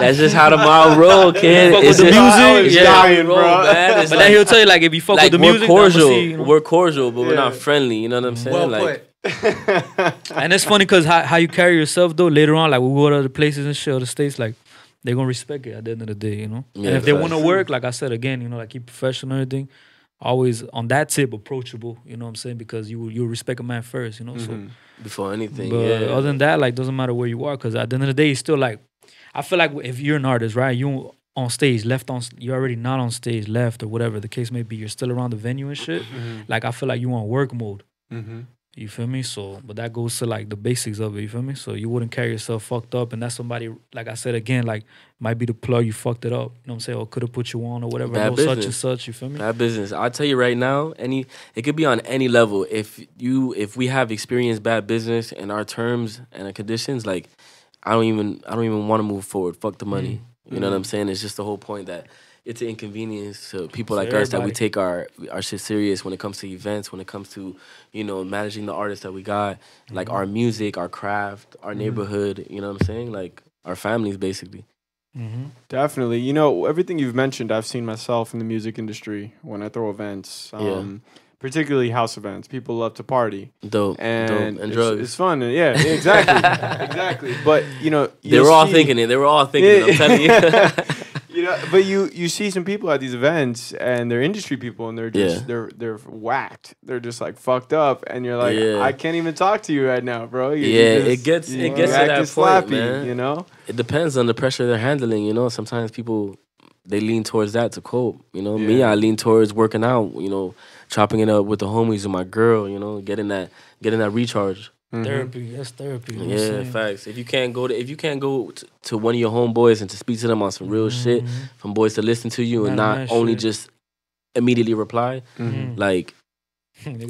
S5: that's just how the mall roll, kid.
S6: It's
S5: just
S6: music,
S1: dying,
S5: roll,
S1: bro.
S5: man.
S6: But then he'll tell you like if you fuck with the music,
S5: we're cordial, but we're not friendly. You know what I'm saying?
S7: Well
S5: like.
S7: put.
S6: And it's funny because how you carry yourself though later on, like we go to other places and shit, other states, like they're gonna respect it at the end of the day, you know.
S5: Yeah,
S6: and if they want to work, like I said again, you know, like keep professional and everything, always on that tip approachable, you know what I'm saying, because you respect a man first, you know. So
S5: before anything,
S6: but other than that, like doesn't matter where you are, because at the end of the day, it's still like I feel like if you're an artist, right, you on stage, you're already not on stage, left or whatever the case may be, you're still around the venue and shit. Like I feel like you on work mode. You feel me? So, but that goes to like the basics of it. You feel me? So you wouldn't carry yourself fucked up, and that's somebody, like I said again, like might be the plug you fucked it up. You know what I'm saying? Or could have put you on or whatever.
S5: Bad business.
S6: Such and such. You feel me?
S5: Bad business. I'll tell you right now. It could be on any level. If we have experienced bad business and our terms and our conditions, like I don't even want to move forward. Fuck the money. You know what I'm saying? It's just the whole point that it's an inconvenience to people like us that we take our shit serious when it comes to events, when it comes to, you know, managing the artists that we got, like our music, our craft, our neighborhood, you know what I'm saying? Like our families, basically.
S1: Definitely. You know, everything you've mentioned, I've seen myself in the music industry when I throw events. Particularly house events. People love to party.
S5: Dope. And drugs.
S1: It's fun. And yeah, exactly. Exactly. But, you know...
S5: They were all thinking it. I'm telling you.
S1: You know, but you see some people at these events and they're industry people and they're just they're whacked. They're just like fucked up and you're like, I can't even talk to you right now, bro.
S5: It gets to that point,
S1: slappy,
S5: man.
S1: You know?
S5: It depends on the pressure they're handling, you know. Sometimes people they lean towards that to cope. You know, me, I lean towards working out, you know, chopping it up with the homies and my girl, you know, getting that recharge.
S6: Therapy, that's therapy. You know
S5: yeah, facts. If you can't go to one of your homeboys and to speak to them on some real shit, from boys to listen to you and not only just immediately reply, like then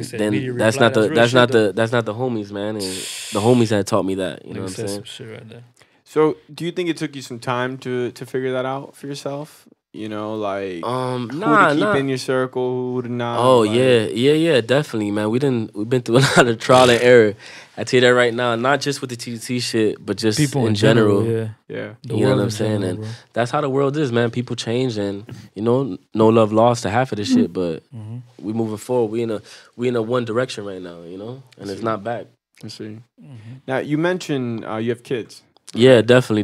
S5: that's not the homies, man. And the homies that taught me that. You know what I'm saying?
S6: Shit right there.
S1: So, do you think it took you some time to figure that out for yourself? You know, like who to keep in your circle, who to not.
S5: Oh
S1: like,
S5: yeah, definitely, man. We've been through a lot of trial and error. I tell you that right now, not just with the TT shit, but just people in general.
S1: Yeah.
S5: You know what I'm saying? And that's how the world is, man. People change, and you know, no love lost to half of this shit. But we moving forward. We in a one direction right now, you know, and it's not back.
S1: I see. Now you mentioned you have kids.
S5: Yeah, definitely.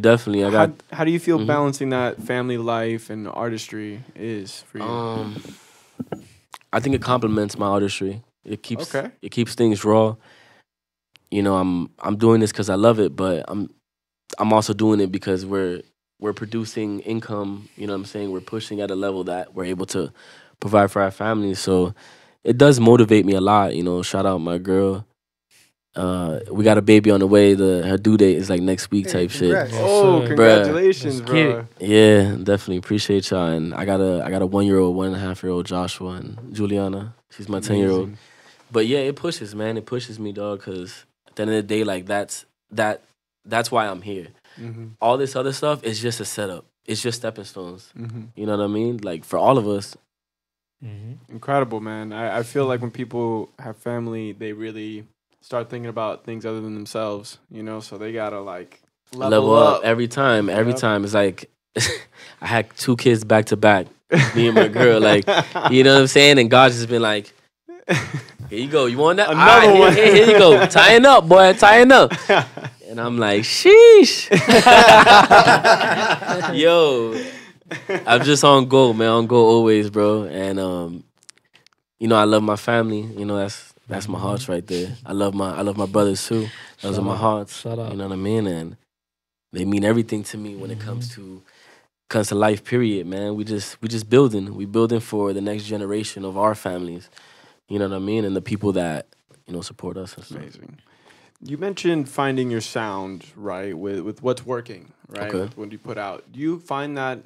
S1: How do you feel balancing that family life and artistry is for you?
S5: I think it complements my artistry. It keeps things raw. You know, I'm doing this because I love it, but I'm also doing it because we're producing income. You know what I'm saying? We're pushing at a level that we're able to provide for our families. So it does motivate me a lot. You know, shout out my girl. We got a baby on the way. Her due date is like next week type shit.
S1: Oh, congratulations, bro.
S5: Yeah, definitely appreciate y'all. And I got a 1-year-old, 1.5-year-old Joshua and Juliana. She's my 10-year-old. But yeah, it pushes, man. It pushes me, dog. Because at the end of the day, like that's why I'm here. All this other stuff is just a setup. It's just stepping stones. You know what I mean? Like for all of us.
S1: Incredible, man. I feel like when people have family, they really start thinking about things other than themselves, you know, so they gotta like level up
S5: every time. It's like I had 2 kids back to back, me and my girl, like, you know what I'm saying? And God just been like, here you go, you want that?
S1: Another one.
S5: Here you go, tying up, boy, tying up. And I'm like, sheesh. Yo, I'm just on go, man, on go always, bro. And you know, I love my family, you know, that's my hearts right there. I love my brothers too. Those are my hearts. You know what I mean? And they mean everything to me when it comes to life. Period, man. We just building. We building for the next generation of our families. You know what I mean? And the people that, you know, support us. And stuff.
S1: Amazing. You mentioned finding your sound, right, with what's working, right,
S5: Okay.
S1: with what you put out. Do you find that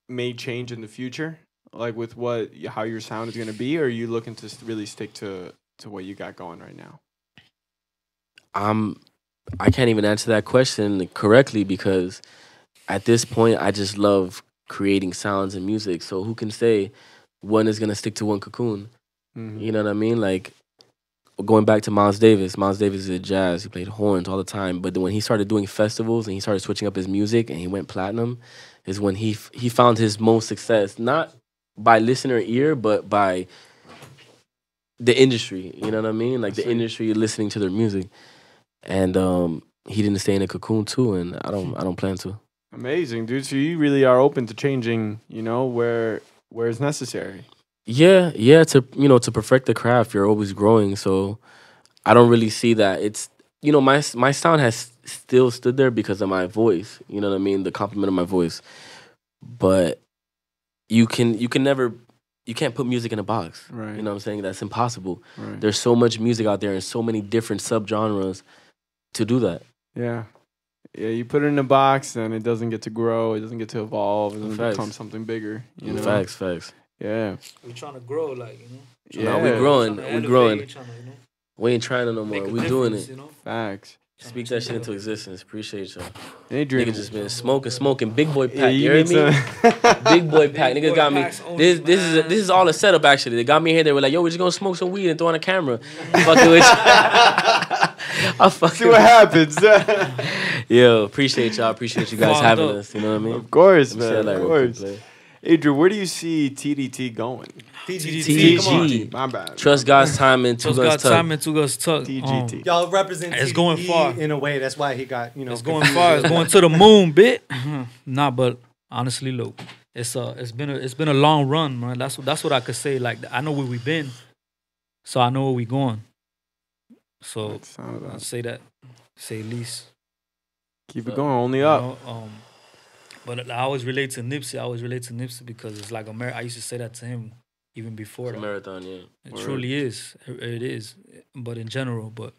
S1: may change in the future, like with how your sound is going to be, or are you looking to really stick to what you got going right now?
S5: I can't even answer that question correctly because at this point, I just love creating sounds and music. So who can say one is going to stick to one cocoon?
S1: Mm-hmm.
S5: You know what I mean? Like, going back to Miles Davis. Miles Davis did jazz. He played horns all the time. But then when he started doing festivals and he started switching up his music and he went platinum, is when he found his most success. Not by listener ear, but by the industry. You know what I mean? Like the industry listening to their music. And he didn't stay in a cocoon too, and I don't plan to.
S1: Amazing, dude. So you really are open to changing, you know, where it's necessary.
S5: Yeah. To perfect the craft, you're always growing. So I don't really see that. It's, you know, my sound has still stood there because of my voice. You know what I mean? The compliment of my voice. But you can't put music in a box.
S1: Right.
S5: You know what I'm saying? That's impossible.
S1: Right.
S5: There's so much music out there and so many different subgenres to do that.
S1: Yeah. Yeah, you put it in a box and it doesn't get to grow, it doesn't get to evolve, it doesn't become something bigger. You know?
S5: Facts.
S1: Yeah.
S6: We're trying to grow, like, you know.
S5: Yeah, we're growing. We're growing.
S6: You know?
S5: We ain't trying to no more. We doing it.
S6: You know?
S1: Facts.
S5: Speak that shit into existence. Appreciate y'all.
S1: Adrian.
S5: Nigga just been smoking. Big boy pack.
S1: you
S5: you
S1: need
S5: hear me? Big boy pack. Niggas got me. This is all a setup actually. They got me here. They were like, yo, we're just gonna smoke some weed and throw on a camera. Fucking with you. I'll
S1: See what happens.
S5: Yo, appreciate y'all. Appreciate you guys having us. You know what I mean?
S1: Of course, man.
S5: Of
S1: course. Adrian, where do you see TDT going?
S5: TGT.
S1: My bad.
S5: Trust God's time and two guys tuck.
S1: TGT.
S7: Y'all represent
S6: It's
S7: TDE
S6: going far.
S7: in a way. That's why he got, you know.
S6: It's going far. It's going to the moon, bit. Nah, but honestly, look, it's been a long run, man. That's what I could say. Like, I know where we've been, so I know where we going. So I'd say that, say least.
S1: Keep it going. Only up.
S6: You know, but I always relate to Nipsey. Because it's like I used to say that to him even before
S5: It's a marathon, yeah.
S6: It truly is. It is. But in general, but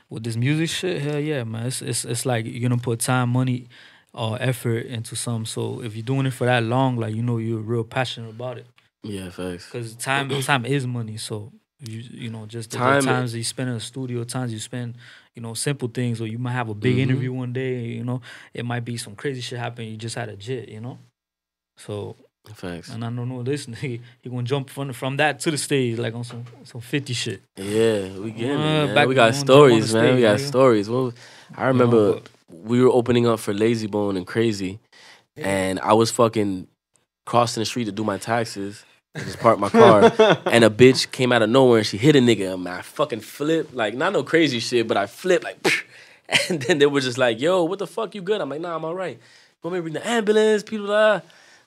S6: with this music shit, hell yeah, man. It's like you're gonna put time, money, or effort into something. So if you're doing it for that long, like, you know, you're real passionate about it.
S5: Yeah, facts.
S6: Because time is money. So you know, just the times you spend in the studio, times you spend, you know, simple things, or you might have a big interview one day, you know, it might be some crazy shit happen, you just had a jet, you know? So,
S5: facts.
S6: And I don't know, this nigga, he gonna jump from that to the stage, like on some 50 shit.
S5: Yeah, we getting it, man. We got stories, man. We got stories. I remember we were opening up for Lazy Bone and Crazy, and I was fucking crossing the street to do my taxes. I just parked my car, and a bitch came out of nowhere and she hit a nigga. And I fucking flipped, like, not no crazy shit, but I flipped, like, and then they were just like, yo, what the fuck, you good? I'm like, nah, I'm all right. You want me to bring the ambulance? People,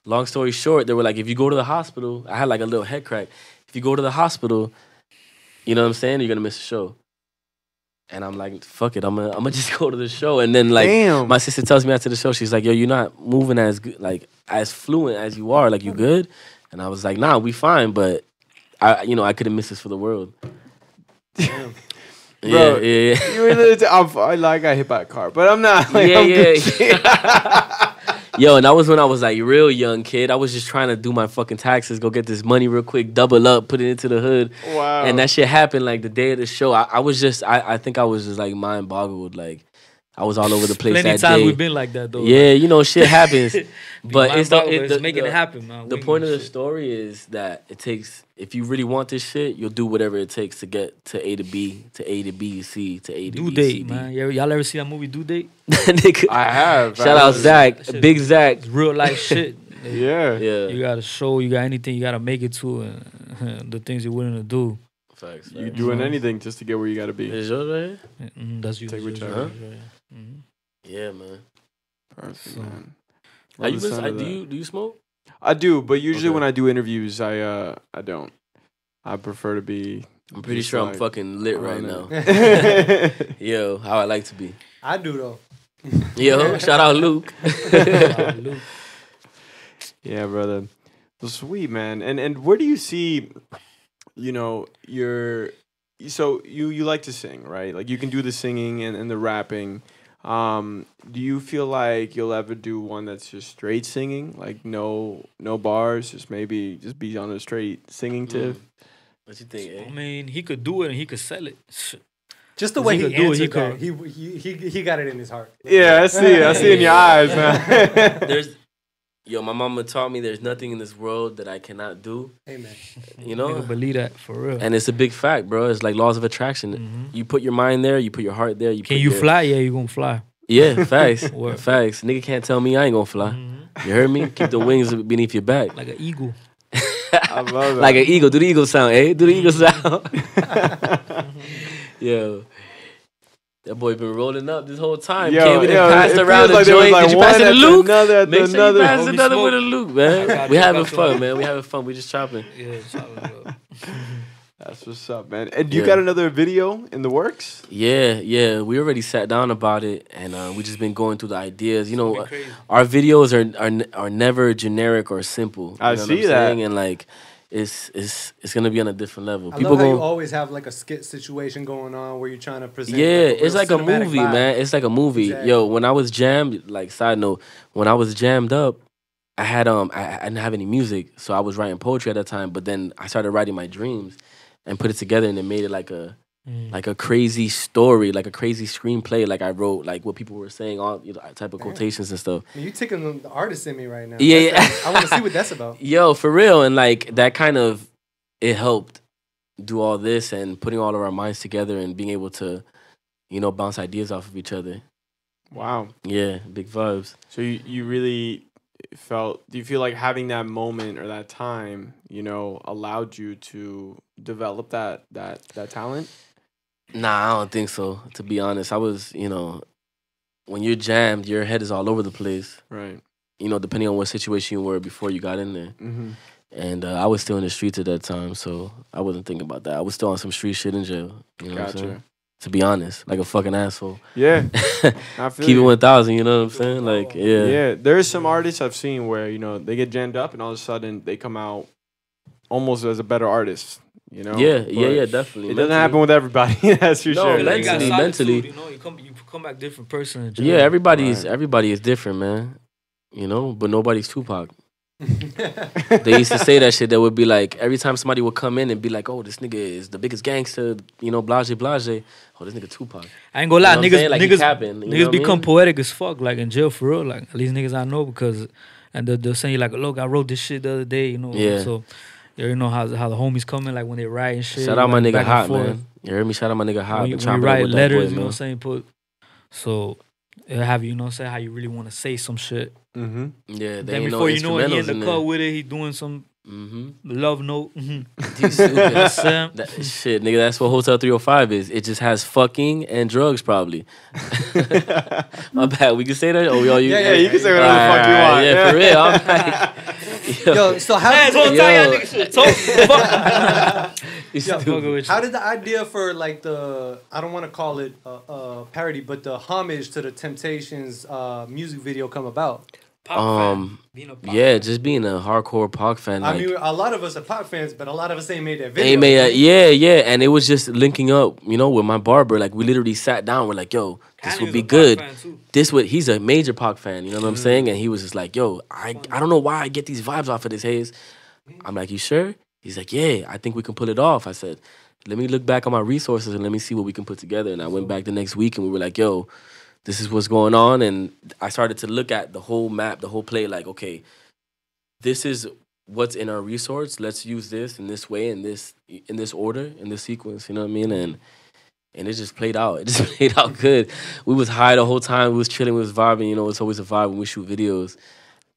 S5: Long story short, they were like, if you go to the hospital, I had like a little head crack. If you go to the hospital, you know what I'm saying? You're going to miss the show. And I'm like, fuck it, I'm gonna just go to the show. And then, like, my sister tells me after the show, she's like, yo, you're not moving as good, like, as fluent as you are. Like, you good? And I was like, nah, we fine, but I couldn't miss this for the world.
S1: Damn.
S5: Bro,
S1: yeah. I got hit by a car, but I'm not. Like,
S5: Yo, and that was when I was like real young kid. I was just trying to do my fucking taxes, go get this money real quick, double up, put it into the hood.
S1: Wow.
S5: And that shit happened like the day of the show. I think I was just like mind boggled. Like, I was all over the place
S6: Plenty
S5: that
S6: times
S5: day.
S6: we've been like that, though.
S5: Yeah, you know, shit happens. But it's
S6: making it happen, man.
S5: The point of the story is that it takes, if you really want this shit, you'll do whatever it takes to get to A to B, to A to B, C, to A to
S6: Due
S5: B,
S6: Date,
S5: C, D.
S6: man. Y'all ever see that movie Due Date?
S5: Nigga,
S1: I have.
S5: Shout out Zach, Big Zach.
S6: It's real life shit.
S1: Yeah.
S6: You got to show, you got anything, you got to make it to the things you're willing to do.
S5: Facts.
S1: You doing anything just to get where you got to be.
S5: Is yours right
S6: here? That's you.
S1: Take whichever.
S5: Huh? Yeah, man.
S1: Perfect, man.
S5: Do you smoke?
S1: I do, but usually when I do interviews, I don't. I prefer to be.
S5: I'm pretty sure I'm fucking lit right now. Yo, how I like to be.
S7: I do though.
S5: Yo, shout out Luke.
S1: Yeah, brother. Well, sweet, man. And where do you see you know, you like to sing, right? Like you can do the singing and the rapping. Do you feel like you'll ever do one that's just straight singing, like no bars, just maybe just be on a straight singing tip?
S5: What you think? Eh?
S6: I mean, he could do it and he could sell it.
S7: Just the way he answered that, he got it in his heart.
S1: Yeah, I see in your eyes, man.
S5: My mama taught me there's nothing in this world that I cannot do.
S7: Amen.
S5: You know?
S6: Believe that, for real.
S5: And it's a big fact, bro. It's like laws of attraction. You put your mind there, you put your heart there.
S6: Can you fly? Yeah, you gonna fly.
S5: Yeah, facts. Facts. Nigga can't tell me I ain't gonna fly. You heard me? Keep the wings beneath your back.
S6: Like an eagle.
S1: I love that.
S5: Like an eagle. Do the eagle sound, eh? Do the eagle sound. Yo. That boy been rolling up this whole time. We done passed around the joint. Did you pass it to Luke? Make sure you pass another with a Luke, man. We having fun, man. We having fun. We just chopping.
S6: Yeah, chopping.
S1: That's what's up, man. And you got another video in the works?
S5: Yeah. We already sat down about it, and we just been going through the ideas. You know, our videos are never generic or simple.
S1: I see that,
S5: and like. It's gonna be on a different level.
S7: I love how you always have like a skit situation going on where you're trying to present.
S5: Yeah, it's like a movie, man. It's like a movie.
S7: Exactly.
S5: Yo, when I was jammed, like side note, when I was jammed up, I had I didn't have any music, so I was writing poetry at that time. But then I started writing my dreams and put it together, and it made it like a crazy story, like a crazy screenplay. Like I wrote like what people were saying, all type of quotations and stuff.
S7: You taking the artist in me right now.
S5: Yeah.
S7: I want to see what that's about.
S5: Yo, for real, and like that kind of it helped do all this and putting all of our minds together and being able to, bounce ideas off of each other.
S1: Wow.
S5: Yeah, big vibes.
S1: So you really do you feel like having that moment or that time, allowed you to develop that talent?
S5: Nah, I don't think so. To be honest, I was, when you're jammed, your head is all over the place.
S1: Right.
S5: Depending on what situation you were before you got in there.
S1: Mm-hmm.
S5: And I was still in the streets at that time, so I wasn't thinking about that. I was still on some street shit in jail. You know what I'm saying? To be honest, like a fucking asshole.
S1: Yeah. I feel
S5: Keep it 1,000, you know what I'm saying? Like, yeah.
S1: Yeah, there's some artists I've seen where, they get jammed up and all of a sudden they come out almost as a better artist.
S5: Yeah, definitely.
S1: It doesn't happen with everybody. That's for sure.
S5: Mentally.
S6: You come back different person.
S5: Yeah, everybody is different, man. But nobody's Tupac. They used to say that shit. That would be like every time somebody would come in and be like, "Oh, this nigga is the biggest gangster," blase blase. Oh, this nigga Tupac.
S6: I ain't gonna lie,
S5: niggas
S6: become poetic as fuck, like in jail for real. Like at least niggas I know because, and they're saying like, "Look, I wrote this shit the other day,"
S5: Yeah.
S6: So. You know how the homies coming like when they write and shit.
S5: Shout out my nigga Hot, man. You heard me? Shout out my nigga Hot.
S6: When you write letters, you know what I'm saying? So it'll have you know what I'm saying, how you really want to say some shit.
S5: Mm-hmm. Yeah,
S6: then before you know it, he in the cut with it, he doing some love note.
S5: That shit, nigga, that's what Hotel 305 is. It just has fucking and drugs, probably. My bad. We can say that? Oh, y'all,
S1: yeah, you can say whatever the fuck you want.
S5: Yeah, for real. I'm like,
S7: yo, so how did the idea for like I don't want to call it parody, but the homage to the Temptations music video come about?
S5: Just being a hardcore Pac fan.
S7: I mean, a lot of us are Pac fans, but a lot of us ain't made that video.
S5: Yeah, and it was just linking up, with my barber. Like we literally sat down. We're like, yo, this would be good. He's a major Pac fan. You know what I'm saying? And he was just like, yo, I don't know why I get these vibes off of this Hayes. I'm like, you sure? He's like, yeah, I think we can pull it off. I said, let me look back on my resources and let me see what we can put together. And I went back the next week and we were like, yo, this is what's going on. And I started to look at the whole map, the whole play, like, okay, this is what's in our resource. Let's use this in this way, in this order, in this sequence, you know what I mean? And it just played out. It just played out good. We was high the whole time. We was chilling, we was vibing, it's always a vibe when we shoot videos.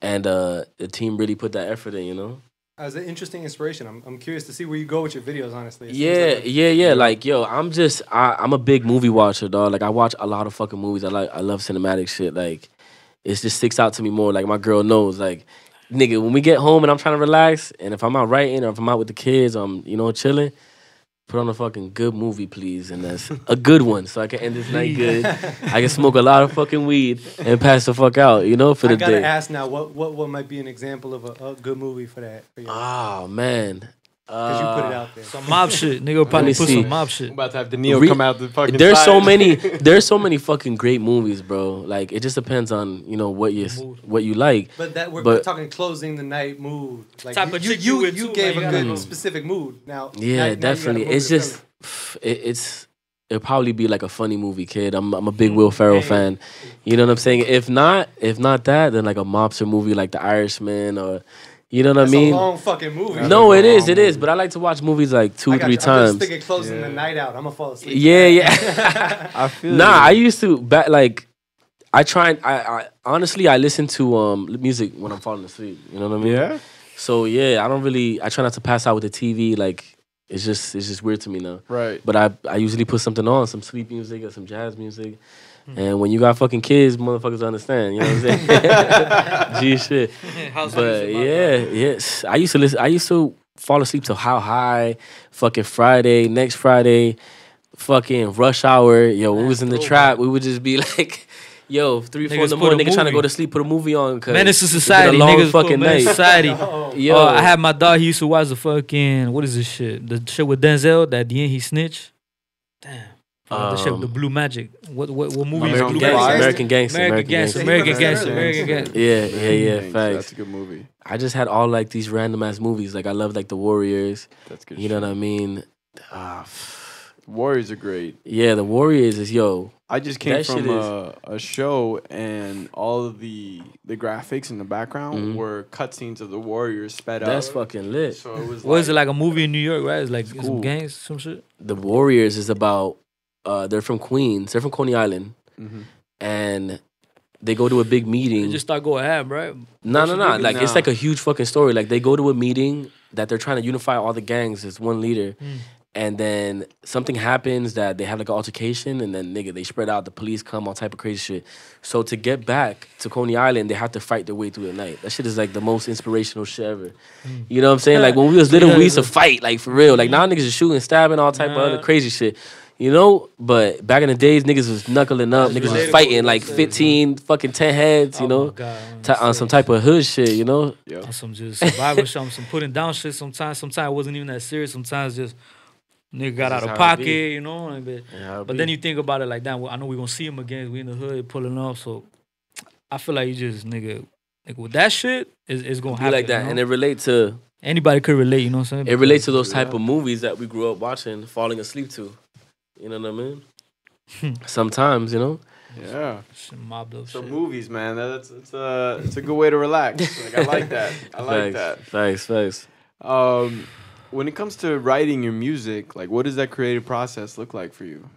S5: And the team really put that effort in,
S7: As an interesting inspiration. I'm curious to see where you go with your videos, honestly.
S5: Yeah. Like, yo, I'm a big movie watcher, dog. Like, I watch a lot of fucking movies. I love cinematic shit. Like, it just sticks out to me more. Like, my girl knows. Like, nigga, when we get home and I'm trying to relax, and if I'm out writing or if I'm out with the kids, I'm, chilling, put on a fucking good movie, please. And that's a good one, so I can end this night good. I can smoke a lot of fucking weed and pass the fuck out, for the day.
S7: I gotta ask now, what might be an example of a good movie for that? For you?
S5: Oh, man.
S7: Because you put it out there.
S6: Some mob shit. Nigga would probably put some mob shit.
S1: I'm about to have Daniil come out the fucking
S5: There's
S1: side.
S5: so many. There's so many fucking great movies, bro. Like it just depends on what you like.
S7: But that we're talking closing the night mood. Like
S6: Type of chick
S7: you
S6: with too,
S7: gave
S6: like,
S7: a
S6: you
S7: good
S6: gotta-
S7: specific mood. Now
S5: Yeah,
S7: now
S5: definitely.
S7: you gotta
S5: It's
S7: move
S5: just it'll probably be like a funny movie, kid. I'm a big Will Ferrell fan. You know what I'm saying? If not that, then like a mobster movie like The Irishman or you know what
S7: That's
S5: I mean?
S7: a long fucking movie.
S5: No, it is. But I like to watch movies like 2 or 3 times.
S7: I'm just thinking closing the night out. I'm gonna fall asleep.
S5: Yeah.
S1: I feel
S5: Nah, I used to I honestly I listen to music when I'm falling asleep. You know what I mean?
S1: Yeah.
S5: So yeah, I try not to pass out with the TV. Like it's just weird to me now.
S1: Right.
S5: But I usually put something on, some sleep music or some jazz music. And when you got fucking kids, motherfuckers understand. You know what I'm saying? G shit. But yes. I used to fall asleep to How High, fucking Friday, next Friday, fucking Rush Hour. Yo, when we was in the trap, we would just be like, yo, 3, 4 in the morning, niggas trying to go to sleep, put a movie on.
S6: Menace to Society,
S5: a long
S6: niggas
S5: fucking
S6: put Menace to
S5: night.
S6: Society.
S5: Yo,
S6: I had my dog, he used to watch the fucking, what is this shit? The shit with Denzel, that at the end he snitched. Damn. The shit with the Blue Magic. What movie is Blue Magic?
S5: American Gangster.
S6: American Gangster.
S5: Yeah, facts.
S1: That's a good movie.
S5: I just had all like these random ass movies. Like I love like The Warriors.
S1: That's good.
S5: You know what I mean?
S1: Warriors are great.
S5: Yeah, The Warriors is
S1: I just came from a show and all of the graphics in the background were cutscenes of the Warriors sped up.
S5: That's fucking lit.
S1: So it was.
S6: What is it, like a movie in New York, right? It's like some gangs, some shit.
S5: The Warriors is about they're from Queens. They're from Coney Island, and they go to a big meeting.
S6: They just start going ham, right?
S5: No. Like it's like a huge fucking story. Like they go to a meeting that they're trying to unify all the gangs as one leader. And then something happens that they have like an altercation, and then nigga, they spread out, the police come, all type of crazy shit. So to get back to Coney Island, they have to fight their way through the night. That shit is like the most inspirational shit ever. You know what I'm saying? Like when we was little, we used to fight, like for real. Like now niggas are shooting, stabbing, all type of other crazy shit. You know? But back in the days, niggas was knuckling up, niggas was fighting like 15, fucking 10 heads, you know? On some type of hood shit, you know?
S6: On some just survival shit, some putting down shit sometimes. Sometimes it wasn't even that serious. Sometimes just nigga got out of pocket, you know. But then you think about it like that. Well, I know we're gonna see him again. We in the hood pulling up, so I feel like you just nigga with that shit, it's gonna happen
S5: like that,
S6: you know?
S5: and it relates to
S6: anybody could relate. You know what I'm saying?
S5: It relates to those type of movies that we grew up watching, falling asleep to. You know what I mean? Sometimes, you know.
S1: Yeah.
S6: Mobbed up
S1: so
S6: shit.
S1: movies, man. It's a good way to relax. Like I like that. I like that.
S5: Thanks.
S1: When it comes to writing your music, like what does that creative process look like for you?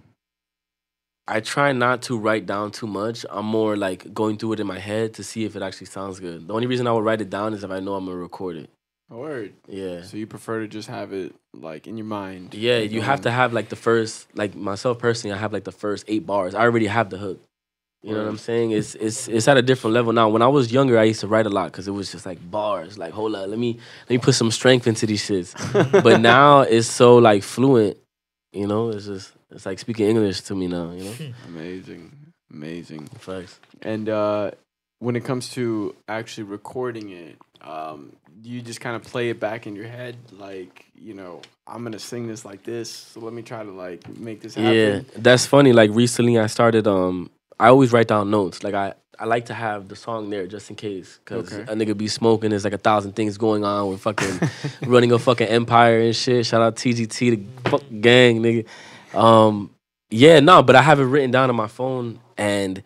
S5: I try not to write down too much. I'm more like going through it in my head to see if it actually sounds good. The only reason I would write it down is if I know I'm gonna record it.
S1: Word.
S5: Yeah.
S1: So you prefer to just have it like in your mind?
S5: Yeah, you have to have like the first, like myself personally, I have like the first 8 bars. I already have the hook. You know what I'm saying? It's at a different level now. When I was younger, I used to write a lot because it was just like bars. Like, hold up, let me put some strength into these shits. But now it's so like fluent. You know, it's like speaking English to me now. You know,
S1: amazing.
S5: Facts.
S1: And when it comes to actually recording it, you just kind of play it back in your head, like, you know, I'm gonna sing this like this, so let me try to like make this happen.
S5: Yeah, that's funny. Like recently, I started. I always write down notes. Like I like to have the song there just in case, cause a nigga be smoking. There's like 1,000 things going on with fucking running a fucking empire and shit. Shout out TGT, the fuck gang, nigga. Yeah, no, but I have it written down on my phone, and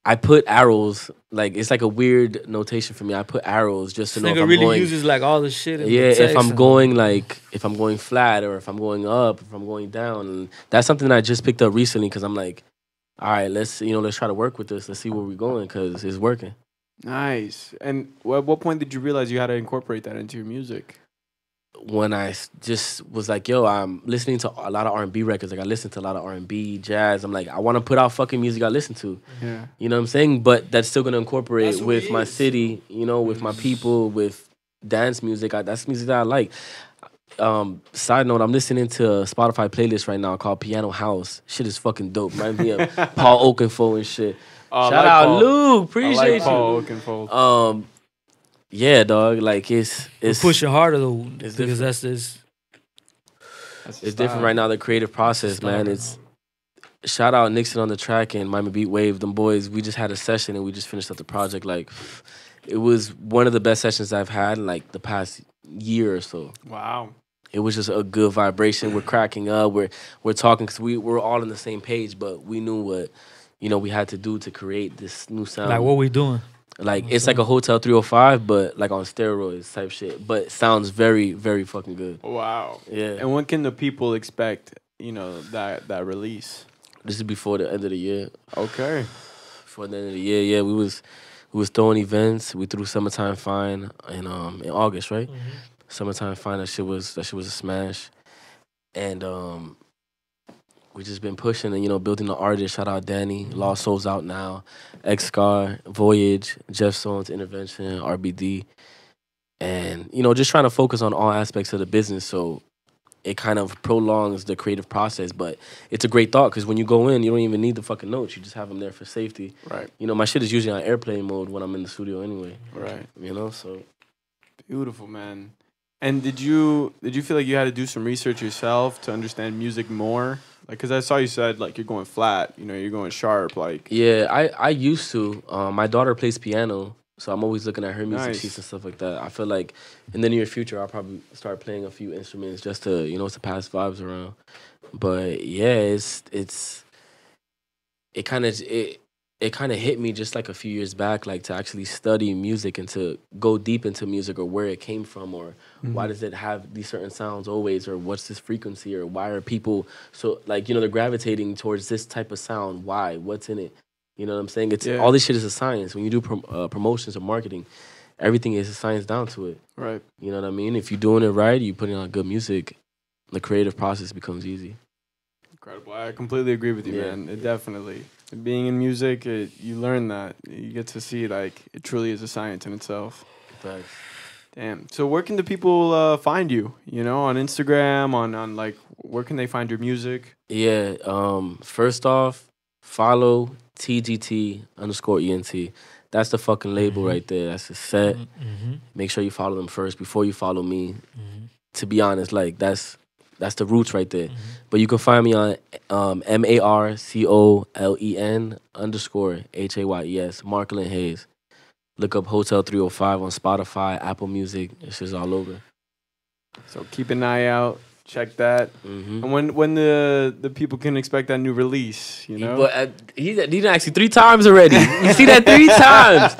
S5: I put arrows. Like it's like a weird notation for me. I put arrows just to know if I'm
S6: really
S5: going.
S6: uses like all the shit. In
S5: Yeah,
S6: the
S5: if I'm going like if I'm going flat or if I'm going up, if I'm going down, and that's something that I just picked up recently because I'm like, all right, let's try to work with this. Let's see where we're going because it's working.
S1: Nice. And at what point did you realize you had to incorporate that into your music?
S5: When I just was like, yo, I'm listening to a lot of R&B records. Like I listen to a lot of R&B, jazz. I'm like, I want to put out fucking music I listen to.
S1: Yeah.
S5: You know what I'm saying? But that's still gonna incorporate with my city. You know, with my people, with dance music. That's music that I like. Side note, I'm listening to a Spotify playlist right now called Piano House. Shit is fucking dope. Reminds me of Paul Oakenfold and shit. Shout out
S1: Paul.
S5: Luke, appreciate you.
S1: Paul Oakenfold.
S5: Yeah, dog. Like it's
S6: pushing harder though,
S5: it's
S6: because that's this.
S5: it's different right now. The creative process, man. It's shout out Nixon on the track and Miami Beat Wave. Them boys, we just had a session and we just finished up the project. Like, it was one of the best sessions I've had in like the past year or so.
S1: Wow.
S5: It was just a good vibration. We're cracking up. We're talking because we're all on the same page, but we knew what we had to do to create this new sound.
S6: Like what we doing?
S5: Like it's like a Hotel 305, but like on steroids type shit. But it sounds very, very fucking good.
S1: Wow.
S5: Yeah.
S1: And when can the people expect, that release?
S5: This is before the end of the year.
S1: Okay.
S5: Before the end of the year, yeah. We was throwing events. We threw Summertime Fine in August, right?
S6: Mm-hmm.
S5: Summertime Fine, that shit was a smash. And we just been pushing and building the artists. Shout out Danny, Lost Souls out now, X Scar, Voyage, Jeff Sones, Intervention, RBD, and just trying to focus on all aspects of the business. So it kind of prolongs the creative process, but it's a great thought because when you go in, you don't even need the fucking notes. You just have them there for safety.
S1: Right.
S5: My shit is usually on airplane mode when I'm in the studio anyway.
S1: Right.
S5: So
S1: beautiful, man. And did you feel like you had to do some research yourself to understand music more? Like, because I saw you said, like, you're going flat, you're going sharp, like.
S5: Yeah, I used to. My daughter plays piano, so I'm always looking at her music
S1: Nice.
S5: sheets and stuff like that. I feel like in the near future, I'll probably start playing a few instruments just to, to pass vibes around. But yeah, it kind of hit me just like a few years back, like to actually study music and to go deep into music or where it came from or why does it have these certain sounds always or what's this frequency or why are people so like, they're gravitating towards this type of sound. Why? What's in it? You know what I'm saying? It's all this shit is a science. When you do promotions or marketing, everything is a science down to it.
S1: Right.
S5: You know what I mean? If you're doing it right, you're putting on good music, the creative process becomes easy.
S1: Incredible. I completely agree with you, man. It definitely. Being in music, you learn that. You get to see, like, it truly is a science in itself.
S5: Thanks.
S1: Damn. So where can the people find you? On Instagram, on like, where can they find your music?
S5: Yeah. First off, follow TGT_ENT. That's the fucking label right there. That's the set. Make sure you follow them first before you follow me. To be honest, like, that's the roots right there. But you can find me on MARCOLEN_HAYES, Marcolen Hayes. Look up Hotel 305 on Spotify, Apple Music. It's just all over.
S1: So keep an eye out. Check that. And when the people can expect that new release,
S5: But he done asked you 3 times already. You see that 3 times?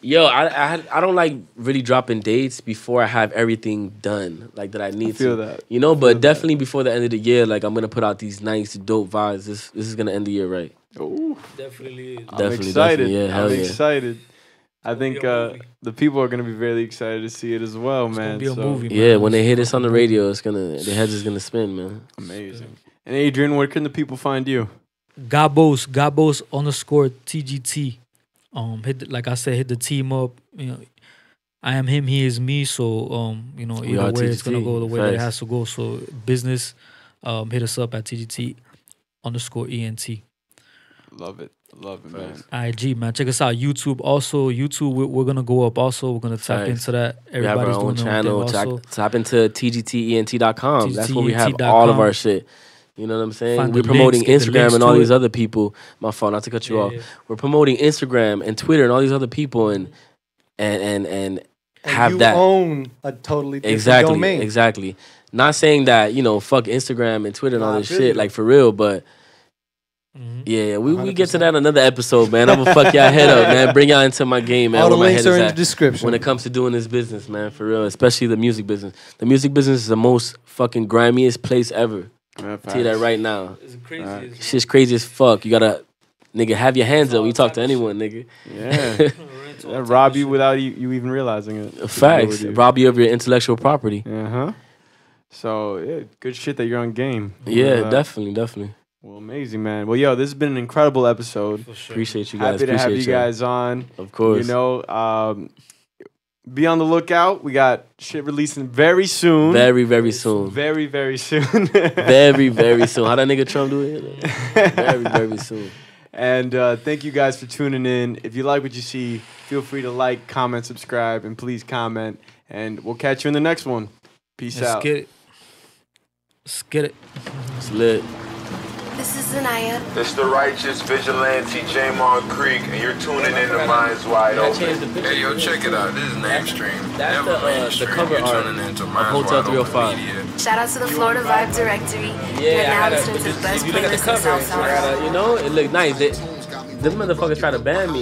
S5: Yo, I don't like really dropping dates before I have everything done, like that I need
S1: feel
S5: to.
S1: that.
S5: But definitely before the end of the year, like I'm gonna put out these nice, dope vibes. This is gonna end the year right.
S1: Oh,
S6: Definitely.
S1: I'm excited.
S5: Yeah, hell
S1: I'm
S5: yeah.
S1: excited. I think
S6: be a movie.
S1: the people are gonna be really excited to see it as well, man.
S6: It's gonna be a movie, man.
S5: Yeah, when they hear this on the radio, their heads is gonna spin, man.
S1: Amazing. And Adrian, where can the people find you?
S6: Gabos_TGT. Like I said, hit the team up. I am him, he is me. So either way, it's gonna go the way that it has to go. So business, hit us up at TGT_ENT.
S1: Love it, man.
S6: IG, man, check us out. YouTube also. YouTube, we're gonna go up. Also, we're gonna tap into that.
S5: We have our own channel. Tap into TGTENT.com. That's where we have
S6: TGTENT.com.
S5: all of our shit. You know what I'm saying?
S6: Find
S5: We're
S6: the
S5: promoting
S6: links, get the
S5: Instagram
S6: links
S5: and all
S6: to
S5: these
S6: it.
S5: other people. My fault, not to cut you off. We're promoting Instagram and Twitter and all these other people and have
S7: you
S5: that.
S7: own a totally different domain.
S5: Exactly. Not saying that, fuck Instagram and Twitter and all this
S7: I feel
S5: shit,
S7: you.
S5: like for real, but yeah, we get to that in another episode, man. I'm gonna fuck y'all head up, man. Bring y'all into my game, man.
S7: All the
S5: where my
S7: links
S5: head
S7: are
S5: is
S7: in the
S5: at
S7: description.
S5: when it comes to doing this business, man, for real. Especially the music business. The music business is the most fucking grimiest place ever. I'll tell you that right now.
S6: It's crazy.
S5: Shit's crazy as fuck. You gotta, nigga, have your hands up when you talk to anyone, nigga.
S1: Yeah. That rob you without you even realizing it.
S5: Facts. Rob you of your intellectual property.
S1: So, yeah, good shit that you're on game.
S5: Yeah, definitely.
S1: Well, amazing, man. Well, yo, this has been an incredible episode.
S5: Appreciate you guys.
S1: Happy to have you guys on.
S5: Of course.
S1: Be on the lookout. We got shit releasing very soon.
S5: Very, very soon.
S1: Very, very soon.
S5: Very, very soon. How that nigga Trump do it? Very, very soon.
S1: And thank you guys for tuning in. If you like what you see, feel free to like, comment, subscribe, and please comment. And we'll catch you in the next one. Peace out.
S6: Let's get it. Let's get it.
S5: It's lit.
S2: This is Zanaya.
S3: It's the righteous vigilante Jamar Creek, and you're tuning in to Minds Wide Open. Hey, yo, check it out. This is Namestream.
S5: That's the cover art of Hotel 305.
S2: Shout out to the Florida Vibe Directory. You're now listening to the best
S5: if you look at the
S2: playlist in
S5: cover,
S2: South Florida.
S5: you know, it looked nice. This motherfuckers try to ban me.